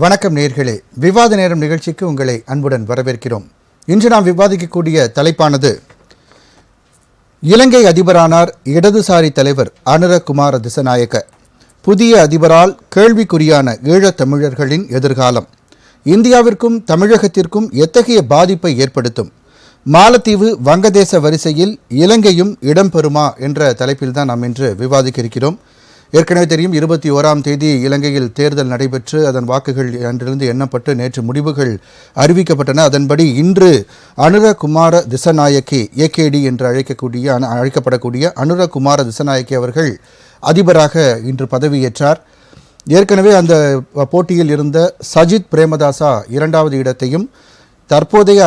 வணக்கம் நேயர்களே, விவாத நேரம் நிகழ்ச்சிக்கு உங்களை அன்புடன் வரவேற்கிறோம். இன்று நாம் விவாதிக்கக்கூடிய தலைப்பானது இலங்கை அதிபரானார் இடதுசாரி தலைவர் அனுரகுமார திசநாயக்க. புதிய அதிபரால் கேள்விக்குறியான ஈழத் தமிழர்களின் எதிர்காலம் இந்தியாவிற்கும் தமிழகத்திற்கும் எத்தகைய பாதிப்பை ஏற்படுத்தும்? மாலத்தீவு வங்கதேச வரிசையில் இலங்கையும் இடம்பெறுமா என்ற தலைப்பில்தான் நாம் இன்று விவாதிக்க இருக்கிறோம். ஏற்கனவே தெரியும், 21ஆம் தேதி இலங்கையில் தேர்தல் நடைபெற்று அதன் வாக்குகள் அன்றிலிருந்து எண்ணப்பட்டு நேற்று முடிவுகள் அறிவிக்கப்பட்டன. அதன்படி இன்று அனுரகுமார திசநாயக்கே ஏகேடி என்று அழைக்கப்படக்கூடிய அனுரகுமார திசநாயக்கே அவர்கள் அதிபராக இன்று பதவியேற்றார். ஏற்கனவே அந்த போட்டியில் இருந்த சஜித் பிரேமதாசா 2வது இடத்தையும், தற்போதைய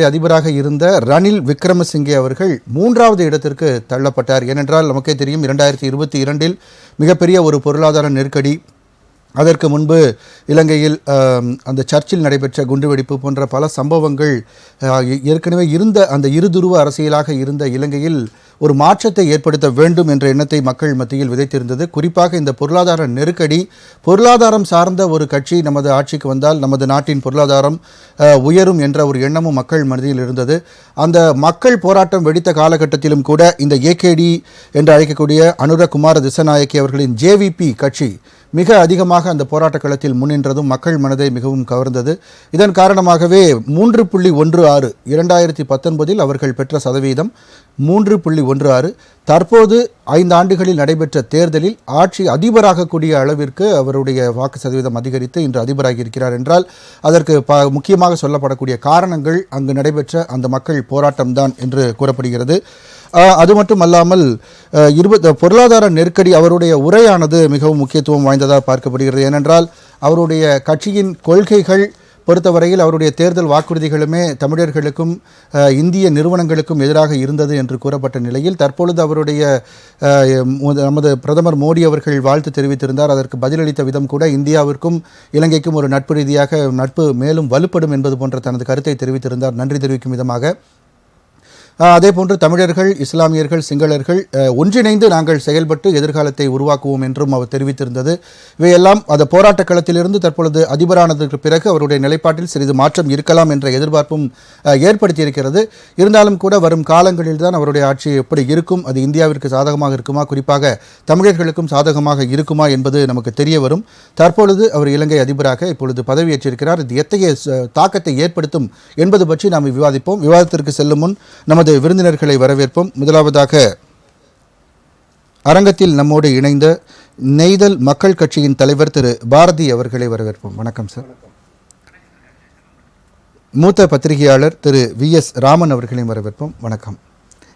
அதிபராக இருந்த ரணில் விக்ரமசிங்கே அவர்கள் 3வது இடத்திற்கு தள்ளப்பட்டார். ஏனென்றால் நமக்கே தெரியும், 2022இல் மிகப்பெரிய ஒரு பொருளாதார நெருக்கடி, அதற்கு முன்பு இலங்கையில் அந்த சர்ச்சில் நடைபெற்ற குண்டுவெடிப்பு போன்ற பல சம்பவங்கள் ஏற்கனவே இருந்த அந்த இருதுருவ அரசியலாக இருந்த இலங்கையில் ஒரு மாற்றத்தை ஏற்படுத்த வேண்டும் என்ற எண்ணத்தை மக்கள் மத்தியில் விதைத்திருந்தது. குறிப்பாக இந்த பொருளாதார நெருக்கடி, பொருளாதாரம் சார்ந்த ஒரு கட்சி நமது ஆட்சிக்கு வந்தால் நமது நாட்டின் பொருளாதாரம் உயரும் என்ற ஒரு எண்ணமும் மக்கள் மனதில் இருந்தது. அந்த மக்கள் போராட்டம் வெடித்த காலகட்டத்திலும் கூட இந்த ஏகேடி என்று அழைக்கக்கூடிய அனுரகுமார திசநாயக்கே அவர்களின் ஜேவிபி கட்சி மிக அதிகமாக அந்த போராட்ட களத்தில் முன்னின்றதும் மக்கள் மனதை மிகவும் கவர்ந்தது. இதன் காரணமாகவே 3.16 2019இல் அவர்கள் பெற்ற சதவீதம் 3.16. தற்போது 5 ஆண்டுகளில் நடைபெற்ற தேர்தலில் ஆட்சி அதிபராகக்கூடிய அளவிற்கு அவருடைய வாக்கு சதவீதம் அதிகரித்து இன்று அதிபராகி இருக்கிறார் என்றால் அதற்கு முக்கியமாக சொல்லப்படக்கூடிய காரணங்கள் அங்கு நடைபெற்ற அந்த மக்கள் போராட்டம்தான் என்று கூறப்படுகிறது. அது மட்டும் அல்லாமல் பொருளாதார நெருக்கடி, அவருடைய உரையானது மிகவும் முக்கியத்துவம் வாய்ந்ததாக பார்க்கப்படுகிறது. ஏனென்றால் அவருடைய கட்சியின் கொள்கைகள் பொறுத்தவரையில் அவருடைய தேர்தல் வாக்குறுதிகளுமே தமிழர்களுக்கும் இந்திய நிறுவனங்களுக்கும் எதிராக இருந்தது என்று கூறப்பட்ட நிலையில் தற்பொழுது அவருடைய நமது பிரதமர் மோடி அவர்கள் வாழ்த்து தெரிவித்திருந்தார். அதற்கு பதிலளித்த விதம் கூட இந்தியாவிற்கும் இலங்கைக்கும் ஒரு நட்பு ரீதியாக நட்பு மேலும் வலுப்படும் என்பது போன்ற தனது கருத்தை தெரிவித்திருந்தார். நன்றி தெரிவிக்கும் விதமாக அதேபோன்று தமிழர்கள், இஸ்லாமியர்கள், சிங்களர்கள் ஒன்றிணைந்து நாங்கள் செயல்பட்டு எதிர்காலத்தை உருவாக்குவோம் என்றும் அவர் தெரிவித்திருந்தது. இவையெல்லாம் அந்த போராட்ட களத்திலிருந்து தற்பொழுது அதிபரானதற்கு பிறகு அவருடைய நிலைப்பாட்டில் சிறிது மாற்றம் இருக்கலாம் என்ற எதிர்பார்ப்பும் ஏற்படுத்தியிருக்கிறது. இருந்தாலும் கூட வரும் காலங்களில் தான் அவருடைய ஆட்சி எப்படி இருக்கும், அது இந்தியாவிற்கு சாதகமாக இருக்குமா, குறிப்பாக தமிழர்களுக்கும் சாதகமாக இருக்குமா என்பது நமக்கு தெரிய வரும். தற்பொழுது அவர் இலங்கை அதிபராக இப்பொழுது பதவியேற்றிருக்கிறார். இது எத்தகைய தாக்கத்தை ஏற்படுத்தும் என்பது பற்றி நாம் விவாதிப்போம். விவாதத்திற்கு செல்லும் முன் நமது விருந்தினர்களை வரவேற்போம். முதலாவதாக அரங்கத்தில் நம்மோடு இணைந்த நெய்தல் மக்கள் கட்சியின் தலைவர் திரு பாரதி அவர்களை வரவேற்போம். வணக்கம் சார். மூத்த பத்திரிகையாளர் திரு VS ராமன் அவர்களையும் வரவேற்போம். வணக்கம்.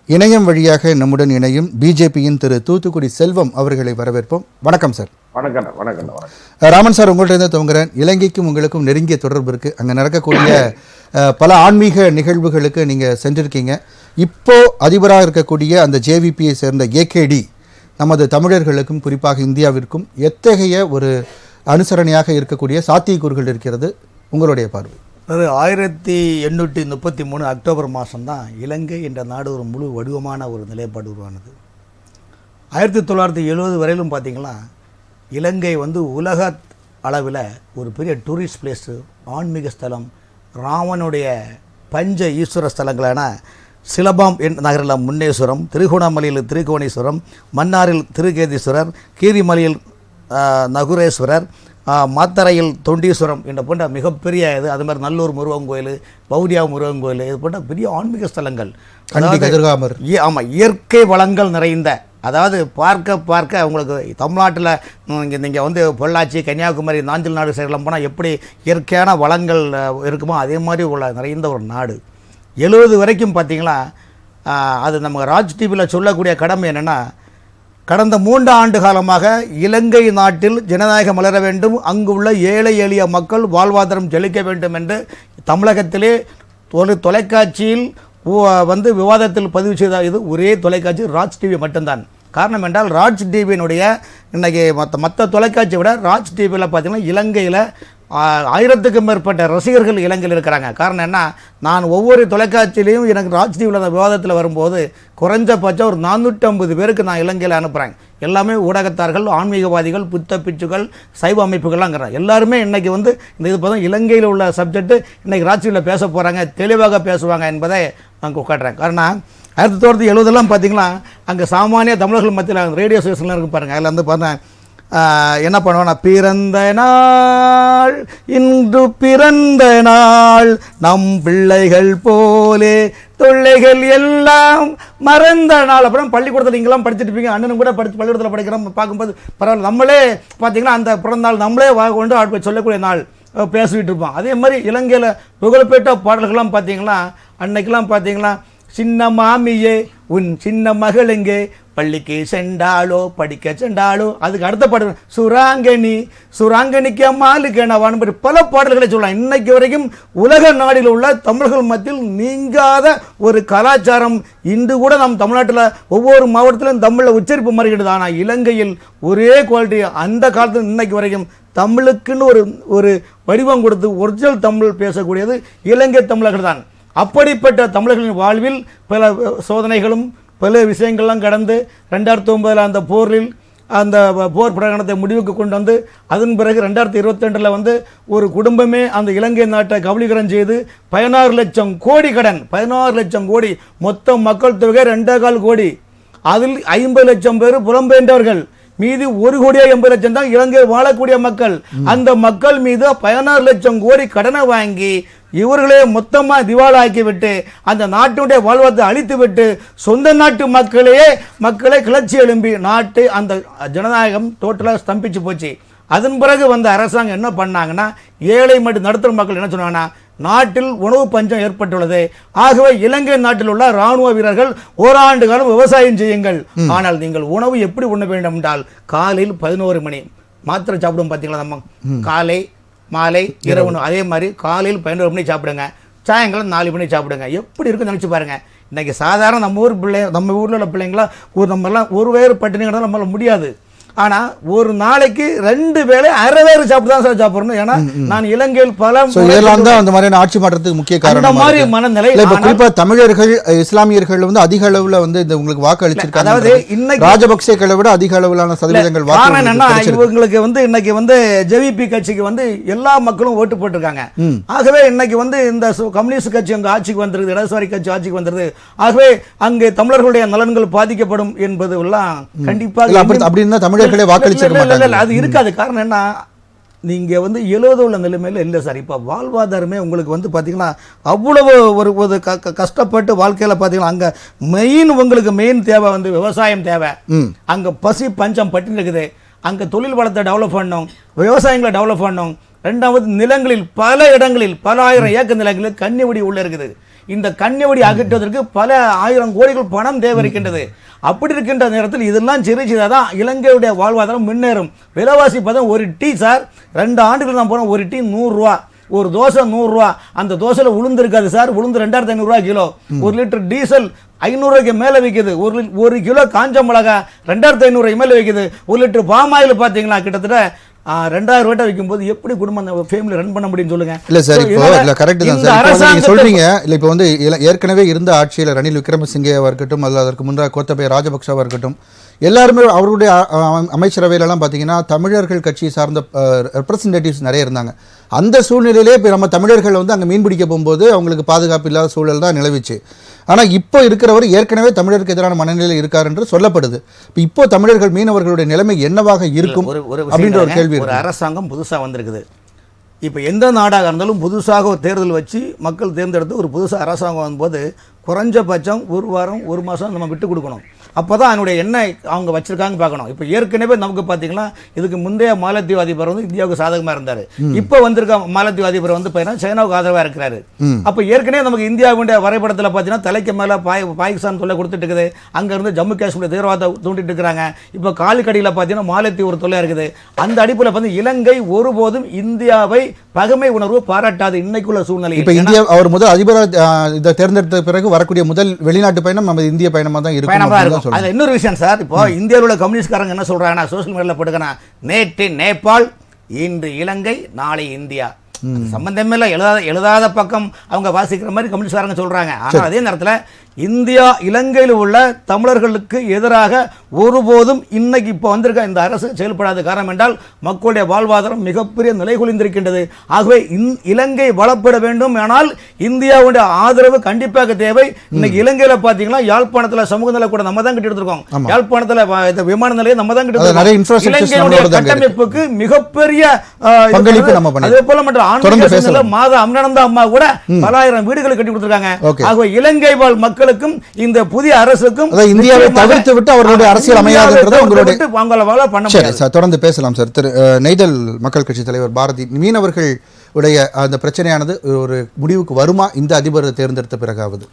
இணையம் வழியாக நம்முடன் இணையும் பிஜேபியின் திரு தூத்துக்குடி செல்வம் அவர்களை வரவேற்போம். வணக்கம் சார். வணக்கம். ராமன் சார், உங்கள்கிட்ட துவங்குறேன். இலங்கைக்கும் உங்களுக்கும் நெருங்கிய தொடர்பு இருக்குது. அங்கே நடக்கக்கூடிய பல ஆன்மீக நிகழ்வுகளுக்கு நீங்கள் சென்றிருக்கீங்க. இப்போ அதிபராக இருக்கக்கூடிய அந்த ஜேவிபியை சேர்ந்த ஏகேடி நமது தமிழர்களுக்கும் குறிப்பாக இந்தியாவிற்கும் எத்தகைய ஒரு அனுசரணையாக இருக்கக்கூடிய சாத்தியக்கூறுகள் இருக்கிறது, உங்களுடைய பார்வை? அது 1833 அக்டோபர் மாதம்தான் இலங்கை என்ற நாடு ஒரு முழு வடிவமான ஒரு நிலைப்பாடு உருவானது. 1970 வரையிலும் பார்த்திங்கன்னா இலங்கை உலக அளவில் ஒரு பெரிய டூரிஸ்ட் பிளேஸு, ஆன்மீக ஸ்தலம், ராமனுடைய பஞ்ச ஈஸ்வர ஸ்தலங்களான சிலபாம் நகரில் முன்னேஸ்வரம், திருகோணமலையில் திருகோணேஸ்வரம், மன்னாரில் திருகேதீஸ்வரர், கீரிமலையில் நகுரேஸ்வரர், மாத்தரையில் தொண்டீஸ்வரம் என்ற போன்ற மிகப்பெரிய இது, அது மாதிரி நல்லூர் முருகன் கோயில், பௌரியா முருகன் கோயில், இது போன்ற பெரிய ஆன்மீக ஸ்தலங்கள். ஆமாம், இயற்கை வளங்கள் நிறைந்த, அதாவது பார்க்க உங்களுக்கு தமிழ்நாட்டில் நீங்கள் பொள்ளாச்சி, கன்னியாகுமரி, நாஞ்சில் நாடு சைடெல்லாம் போனால் எப்படி இயற்கையான வளங்கள் இருக்குமோ அதே மாதிரி உள்ள நிறைந்த ஒரு நாடு. 70 வரைக்கும் பார்த்திங்களா, அது நம்ம ராஜ் டிவியில் சொல்லக்கூடிய கடமை என்னென்னா, கடந்த 3 ஆண்டு காலமாக இலங்கை நாட்டில் ஜனநாயகம் மலர வேண்டும், அங்கு உள்ள ஏழை எளிய மக்கள் வாழ்வாதாரம் செழிக்க வேண்டும் என்று தமிழகத்திலே ஒரு தொலைக்காட்சியில் விவாதத்தில் பதிவு செய்த இது ஒரே தொலைக்காட்சி ராஜ் டிவி மட்டும்தான். காரணம் என்றால் ராஜ் டிவியினுடைய இன்றைக்கி மற்ற தொலைக்காட்சியை விட ராஜ் டிவியில் பார்த்திங்கன்னா இலங்கையில் 1000க்கும் மேற்பட்ட ரசிகர்கள் இலங்கையில் இருக்கிறாங்க. காரணம் என்ன, நான் ஒவ்வொரு தொலைக்காட்சியிலையும் எனக்கு ராஜ் டிவியில் அந்த விவாதத்தில் வரும்போது குறைஞ்சபட்சம் ஒரு 450 பேருக்கு நான் இலங்கையில் அனுப்புகிறேன். எல்லாமே ஊடகத்தார்கள், ஆன்மீகவாதிகள், புத்த பிச்சுகள், சைவ அமைப்புகள்லாங்கிறாங்க. எல்லாருமே இன்னைக்கு வந்து இந்த இது பார்த்தா இலங்கையில் உள்ள சப்ஜெக்ட் இன்னைக்கு ராஜ்யத்தில் பேச போகிறாங்க, தெளிவாக பேசுவாங்க என்பதை நான் காட்டுறேன். காரணம் 1970 பார்த்தீங்கன்னா அங்கே சாமானிய தமிழர்கள் மத்தியில் ரேடியோ ஸ்டேஷன்லாம் இருக்கு பாருங்கள். அதில் வந்து பார்த்தேன் என்ன பண்ணுவோன்னா, பிறந்த நாள் இன்று பிறந்த நாள் நம் பிள்ளைகள் போலே தொல்லைகள் எல்லாம் மறந்த நாள். அப்புறம் பள்ளிக்கூடத்தில் நீங்களாம் படிச்சுட்டு இருப்பீங்க, அண்ணனும் கூட படித்து பள்ளிக்கூடத்தில் படிக்கிறோம். பார்க்கும்போது பரவாயில்ல, நம்மளே பார்த்தீங்கன்னா அந்த பிறந்த நாள் நம்மளே கொண்டு ஆட்பை சொல்லக்கூடிய நாள் பேசிக்கிட்டு இருப்போம். அதே மாதிரி இலங்கையில் புகழ்பெற்ற பாடல்கள்லாம் பார்த்தீங்கன்னா அன்னைக்கெல்லாம் பார்த்தீங்கன்னா, சின்ன மாமியே உன் சின்ன மகள் எங்கே பள்ளிக்கு சென்றாலோ படிக்க சென்றாலோ, அதுக்கு அடுத்த பாடல் சுராங்கனி சுராங்கனிக்கு அம்மாளுக்கு என்னவான்னு பல பாடல்களை சொல்லலாம். இன்னைக்கு வரைக்கும் உலக நாடில் உள்ள தமிழர்கள் மத்தியில் நீங்காத ஒரு கலாச்சாரம் இன்று கூட நம் தமிழ்நாட்டில் ஒவ்வொரு மாவட்டத்திலும் தமிழில் உச்சரிப்பு மாறிக்கிட்டு. ஆனால் இலங்கையில் ஒரே குவாலிட்டி அந்த காலத்தில் இன்னைக்கு வரைக்கும் தமிழுக்குன்னு ஒரு வடிவம் கொடுத்து ஒரிஜினல் தமிழ் பேசக்கூடியது இலங்கை தமிழர்கள் தான். அப்படிப்பட்ட தமிழர்களின் வாழ்வில் பல சோதனைகளும் பல விஷயங்கள்லாம் கடந்து 2009 அந்த போரில் அந்த போர் பிரகடனத்தை முடிவுக்கு கொண்டு வந்து அதன் பிறகு 2022 வந்து ஒரு குடும்பமே அந்த இலங்கை நாட்டை கபலீகரம் செய்து 16 லட்சம் கோடி கடன், 16 லட்சம் கோடி, மொத்த மக்கள் தொகை 2.25 கோடி, அதில் 50 லட்சம் பேர் புலம்பெயர்ந்தவர்கள், மீது 1 கோடியே 80 லட்சம் தான் இலங்கையில் வாழக்கூடிய மக்கள். அந்த மக்கள் மீது 16 லட்சம் கோடி கடனை வாங்கி இவர்களே மொத்தமாக திவாலாக்கிவிட்டு அந்த நாட்டுடைய வாழ்வாதாரத்தை அழித்துவிட்டு சொந்த நாட்டு மக்களை கிளர்ச்சி எழும்பி நாட்டு அந்த ஜனநாயகம் டோட்டலாக ஸ்தம்பிச்சு போச்சு. அதன் பிறகு வந்த அரசாங்கம் என்ன பண்ணாங்கன்னா, ஏழை மற்றும் நடுத்தர மக்கள் என்ன சொன்னாங்கன்னா, நாட்டில் உணவு பஞ்சம் ஏற்பட்டுள்ளது, ஆகவே இலங்கை நாட்டில் உள்ள இராணுவ வீரர்கள் ஓராண்டு காலம் விவசாயம் செய்யுங்கள், ஆனால் நீங்கள் உணவு எப்படி உண்ண வேண்டும் என்றால் காலையில் 11 மணி மாத்திரை சாப்பிடுவோம் பார்த்தீங்களா நம்ம, காலை மாலை இரவு, அதே மாதிரி காலையில் 11 மணி சாப்பிடுங்க, சாயங்காலம் 4 மணி சாப்பிடுங்க. எப்படி இருக்குன்னு நினச்சி பாருங்கள். இன்றைக்கி சாதாரண நம்ம ஊரில் உள்ள பிள்ளைங்களா நம்மெல்லாம் ஒரு வேறு பட்டினி கிடந்தாலும் நம்மளால் முடியாது. ஆனால் ஒரு நாளைக்கு 2 வேளை அரை வேறு சாப்பிட்டு தான் சார் சாப்பிடணும். ஏன்னா நான் இலங்கையில் பல இதெல்லாம் தான் அந்த மாதிரியான ஆட்சி மாற்றத்துக்கு முக்கிய காரணம். மாதிரி மனநிலை குறிப்பாக தமிழர்கள் இஸ்லாமியர்கள் வந்து அதிக அளவில் வந்து இந்த உங்களுக்கு வாக்கு அளிச்சிருக்காங்க. அதாவது இன்னைக்கு ராஜபக்சேக்களை விட அதிக அளவிலான சதவீதங்கள் வாக்கு. என்னன்னா இவங்களுக்கு வந்து இன்னைக்கு வந்து ஜேவிபி கட்சிக்கு வந்து எல்லா மக்களும் ஓட்டு போட்டிருக்காங்க. ஆகவே இன்னைக்கு வந்து இந்த கம்யூனிஸ்ட் கட்சி அங்கே ஆட்சிக்கு வந்துருது, இடதுசாரி கட்சி ஆட்சிக்கு வந்துருது. ஆகவே அங்கே தமிழர்களுடைய நலன்கள் பாதிக்கப்படும் என்பது எல்லாம் கண்டிப்பாக அப்படின்னு தமிழர் அது இருக்காது. காரணம் என்ன, நீங்க வந்து 70 உள்ள நிலைமையில இல்லை சார். இப்போ வாழ்வாதாரமே உங்களுக்கு வந்து பார்த்தீங்கன்னா அவ்வளவு ஒரு கஷ்டப்பட்டு வாழ்க்கையில் பார்த்தீங்கன்னா அங்கே உங்களுக்கு மெயின் தேவை வந்து விவசாயம் தேவை. அங்கே பசி பஞ்சம் பட்டினி இருக்குது. அங்கே தொழில் வளத்தை டெவலப் பண்ணணும், விவசாயங்களை டெவலப் பண்ணணும். 2வது நிலங்களில் பல இடங்களில் பல ஆயிரம் ஏக்கர் நிலங்களில் கன்னிவெடி உள்ள இருக்குது. இந்த கன்னிவெடி அகற்றுவதற்கு பல ஆயிரம் கோடிகள் பணம் தேவை இருக்கின்றது. அப்படி இருக்கின்ற நேரத்தில் இதெல்லாம் சிறுதான் தான் இலங்கையுடைய வாழ்வாதாரம் முன்னேறும். விலைவாசி பார்த்தா ஒரு டீ சார் 2 ஆண்டுகள் தான் போனோம், ஒரு டீ 100 ரூபா, ஒரு தோசை 100 ரூபா. அந்த தோசையில் உளுந்து இருக்காது சார், உளுந்து 2500 ரூபா கிலோ. 1 லிட்டர் டீசல் 500 ரூபாய்க்கு மேலே விற்கிது. ஒரு கிலோ காஞ்ச மிளகா 2500 ரூபாய்க்கு மேலே விற்கிது. 1 லிட்டர் பாமாயில் பார்த்தீங்கன்னா கிட்டத்தட்ட 2000 ரூபாய் விற்கும்போது எப்படி குடும்பம் ஃபேமிலி ரன் பண்ண முடியும்னு சொல்லுங்க. இல்ல சார், இப்போ இல்ல கரெக்ட் தான் சார். இப்போ நீங்க சொல்றீங்க இல்ல, இப்போ வந்து ஏற்கனவே இருந்த ஆட்சியில் ரணில் விக்ரமசிங்கேவா இருக்கட்டும், அல்லது அதற்கு முன்பாக கோத்தபய ராஜபக்சவா இருக்கட்டும், எல்லாருமே அவருடைய அமைச்சரவையிலலாம் பார்த்தீங்கன்னா தமிழர்கள் கட்சியை சார்ந்த ரெப்ரசன்டேட்டிவ்ஸ் நிறைய இருந்தாங்க. அந்த சூழ்நிலையிலே இப்போ நம்ம தமிழர்கள் வந்து அங்கே மீன் பிடிக்க போகும்போது அவங்களுக்கு பாதுகாப்பு இல்லாத சூழல் தான் நிலவிச்சு. ஆனால் இப்போ இருக்கிறவர் ஏற்கனவே தமிழருக்கு எதிரான மனநிலையில் இருக்கார் என்று சொல்லப்படுது. இப்போ தமிழர்கள் மீனவர்களுடைய நிலைமை என்னவாக இருக்கும் அப்படின்ற ஒரு கேள்வி. ஒரு அரசாங்கம் புதுசாக வந்திருக்குது. இப்போ எந்த நாடாக இருந்தாலும் புதுசாக ஒரு தேர்தல் வச்சு மக்கள் தேர்ந்தெடுத்து ஒரு புதுசாக அரசாங்கம் வரும்போது குறைஞ்சபட்சம் 1 வாரம் 1 மாதம் நம்ம விட்டு கொடுக்கணும். அப்போ தான் அதனுடைய எண்ணெய் அவங்க வச்சுருக்காங்க பார்க்கணும். இப்போ ஏற்கனவே நமக்கு பார்த்தீங்கன்னா இதுக்கு முந்தைய மாலத்தீவு அதிபர் வந்து இந்தியாவுக்கு சாதகமாக இருந்தார். இப்போ வந்திருக்க மாலத்தீவு அதிபர் வந்து பார்த்தீங்கன்னா சைனாவுக்கு ஆதரவாக இருக்கிறாரு. அப்போ ஏற்கனவே நமக்கு இந்தியாவுடைய வரைபடத்தில் பார்த்தீங்கன்னா தலைக்கு மேலே பாகிஸ்தான் தொல்லை கொடுத்துட்டு இருக்குது. அங்கேருந்து ஜம்மு காஷ்மீர் தீவிரவாதத்தை தூண்டிட்டு இருக்கிறாங்க. இப்போ காலுக்கடியில் பார்த்தீங்கன்னா மாலத்தீவு ஒரு தொல்லை இருக்குது. அந்த அடிப்பில் வந்து இலங்கை ஒருபோதும் இந்தியாவை பகமை உணர்வு பாராட்டாது இன்னைக்குள்ள சூழ்நிலை. இப்போ இந்தியா அவர் முதல் அதிபராக இதை தேர்ந்தெடுத்த பிறகு வரக்கூடிய முதல் வெளிநாட்டு பயணம் நம்ம இந்திய பயணமாக தான் இருக்கும். அது இன்னொரு விஷயம் சார். இப்போ இந்தியாவில் உள்ள கம்யூனிஸ்ட்காரங்க என்ன சொல்றாங்கன்னா, சோசியல் மீடியாவில் போட்டுக்கனா, நேற்று நேபாள், இன்று இலங்கை, நாளை இந்தியா. சம்பந்தமே இல்லை, எழுதாத பக்கம் அவங்க வாசிக்கிற மாதிரி கம்யூனிஸ்ட்காரங்க சொல்றாங்க. ஆனால் அதே நேரத்தில் இந்தியா இலங்கையில் உள்ள தமிழர்களுக்கு எதிராக ஒருபோதும் இன்னைக்கு இப்போ வந்திருக்க இந்த அரசு செயல்படாத காரணம் என்றால் மக்களுடைய வாழ்வாதாரம் மிகப்பெரிய நிலைகுலிந்திருக்கின்றது. ஆகவே இலங்கை வளப்பட வேண்டும், ஆனால் இந்தியாவுடைய ஆதரவு கண்டிப்பாக தேவை. இன்னைக்கு இலங்கையில பாத்தீங்கன்னா யாழ்ப்பாணத்தில் சமூக நல கூட நம்ம தான் கட்டி எடுத்திருக்கோம், யாழ்ப்பாணத்தில் விமான நிலையம் நம்ம தான் கட்டி இலங்கையுடைய கட்டமைப்புக்கு மிகப்பெரிய அதே போல மற்ற மாத அம்னந்தா அம்மா கூட பல ஆயிரம் வீடுகளை கட்டி கொடுத்திருக்காங்க. ஆகவே இலங்கை வாழ் மக்களுக்கும் இந்த புதிய அரசுக்கும் இந்தியாவை தவிர்த்து விட்டு அவர்களுடைய அரசியல் அமையாதுன்றது உங்களுடைய தொடர்ந்து பேசலாம் சார். திரு நெய்தல் மக்கள் கட்சி தலைவர் பாரதி, மீனவர்கள் உடைய அந்த பிரச்சனையானது ஒரு முடிவுக்கு வருமா இந்த அதிபர் தேர்ந்தெடுத்த பிறகாவது?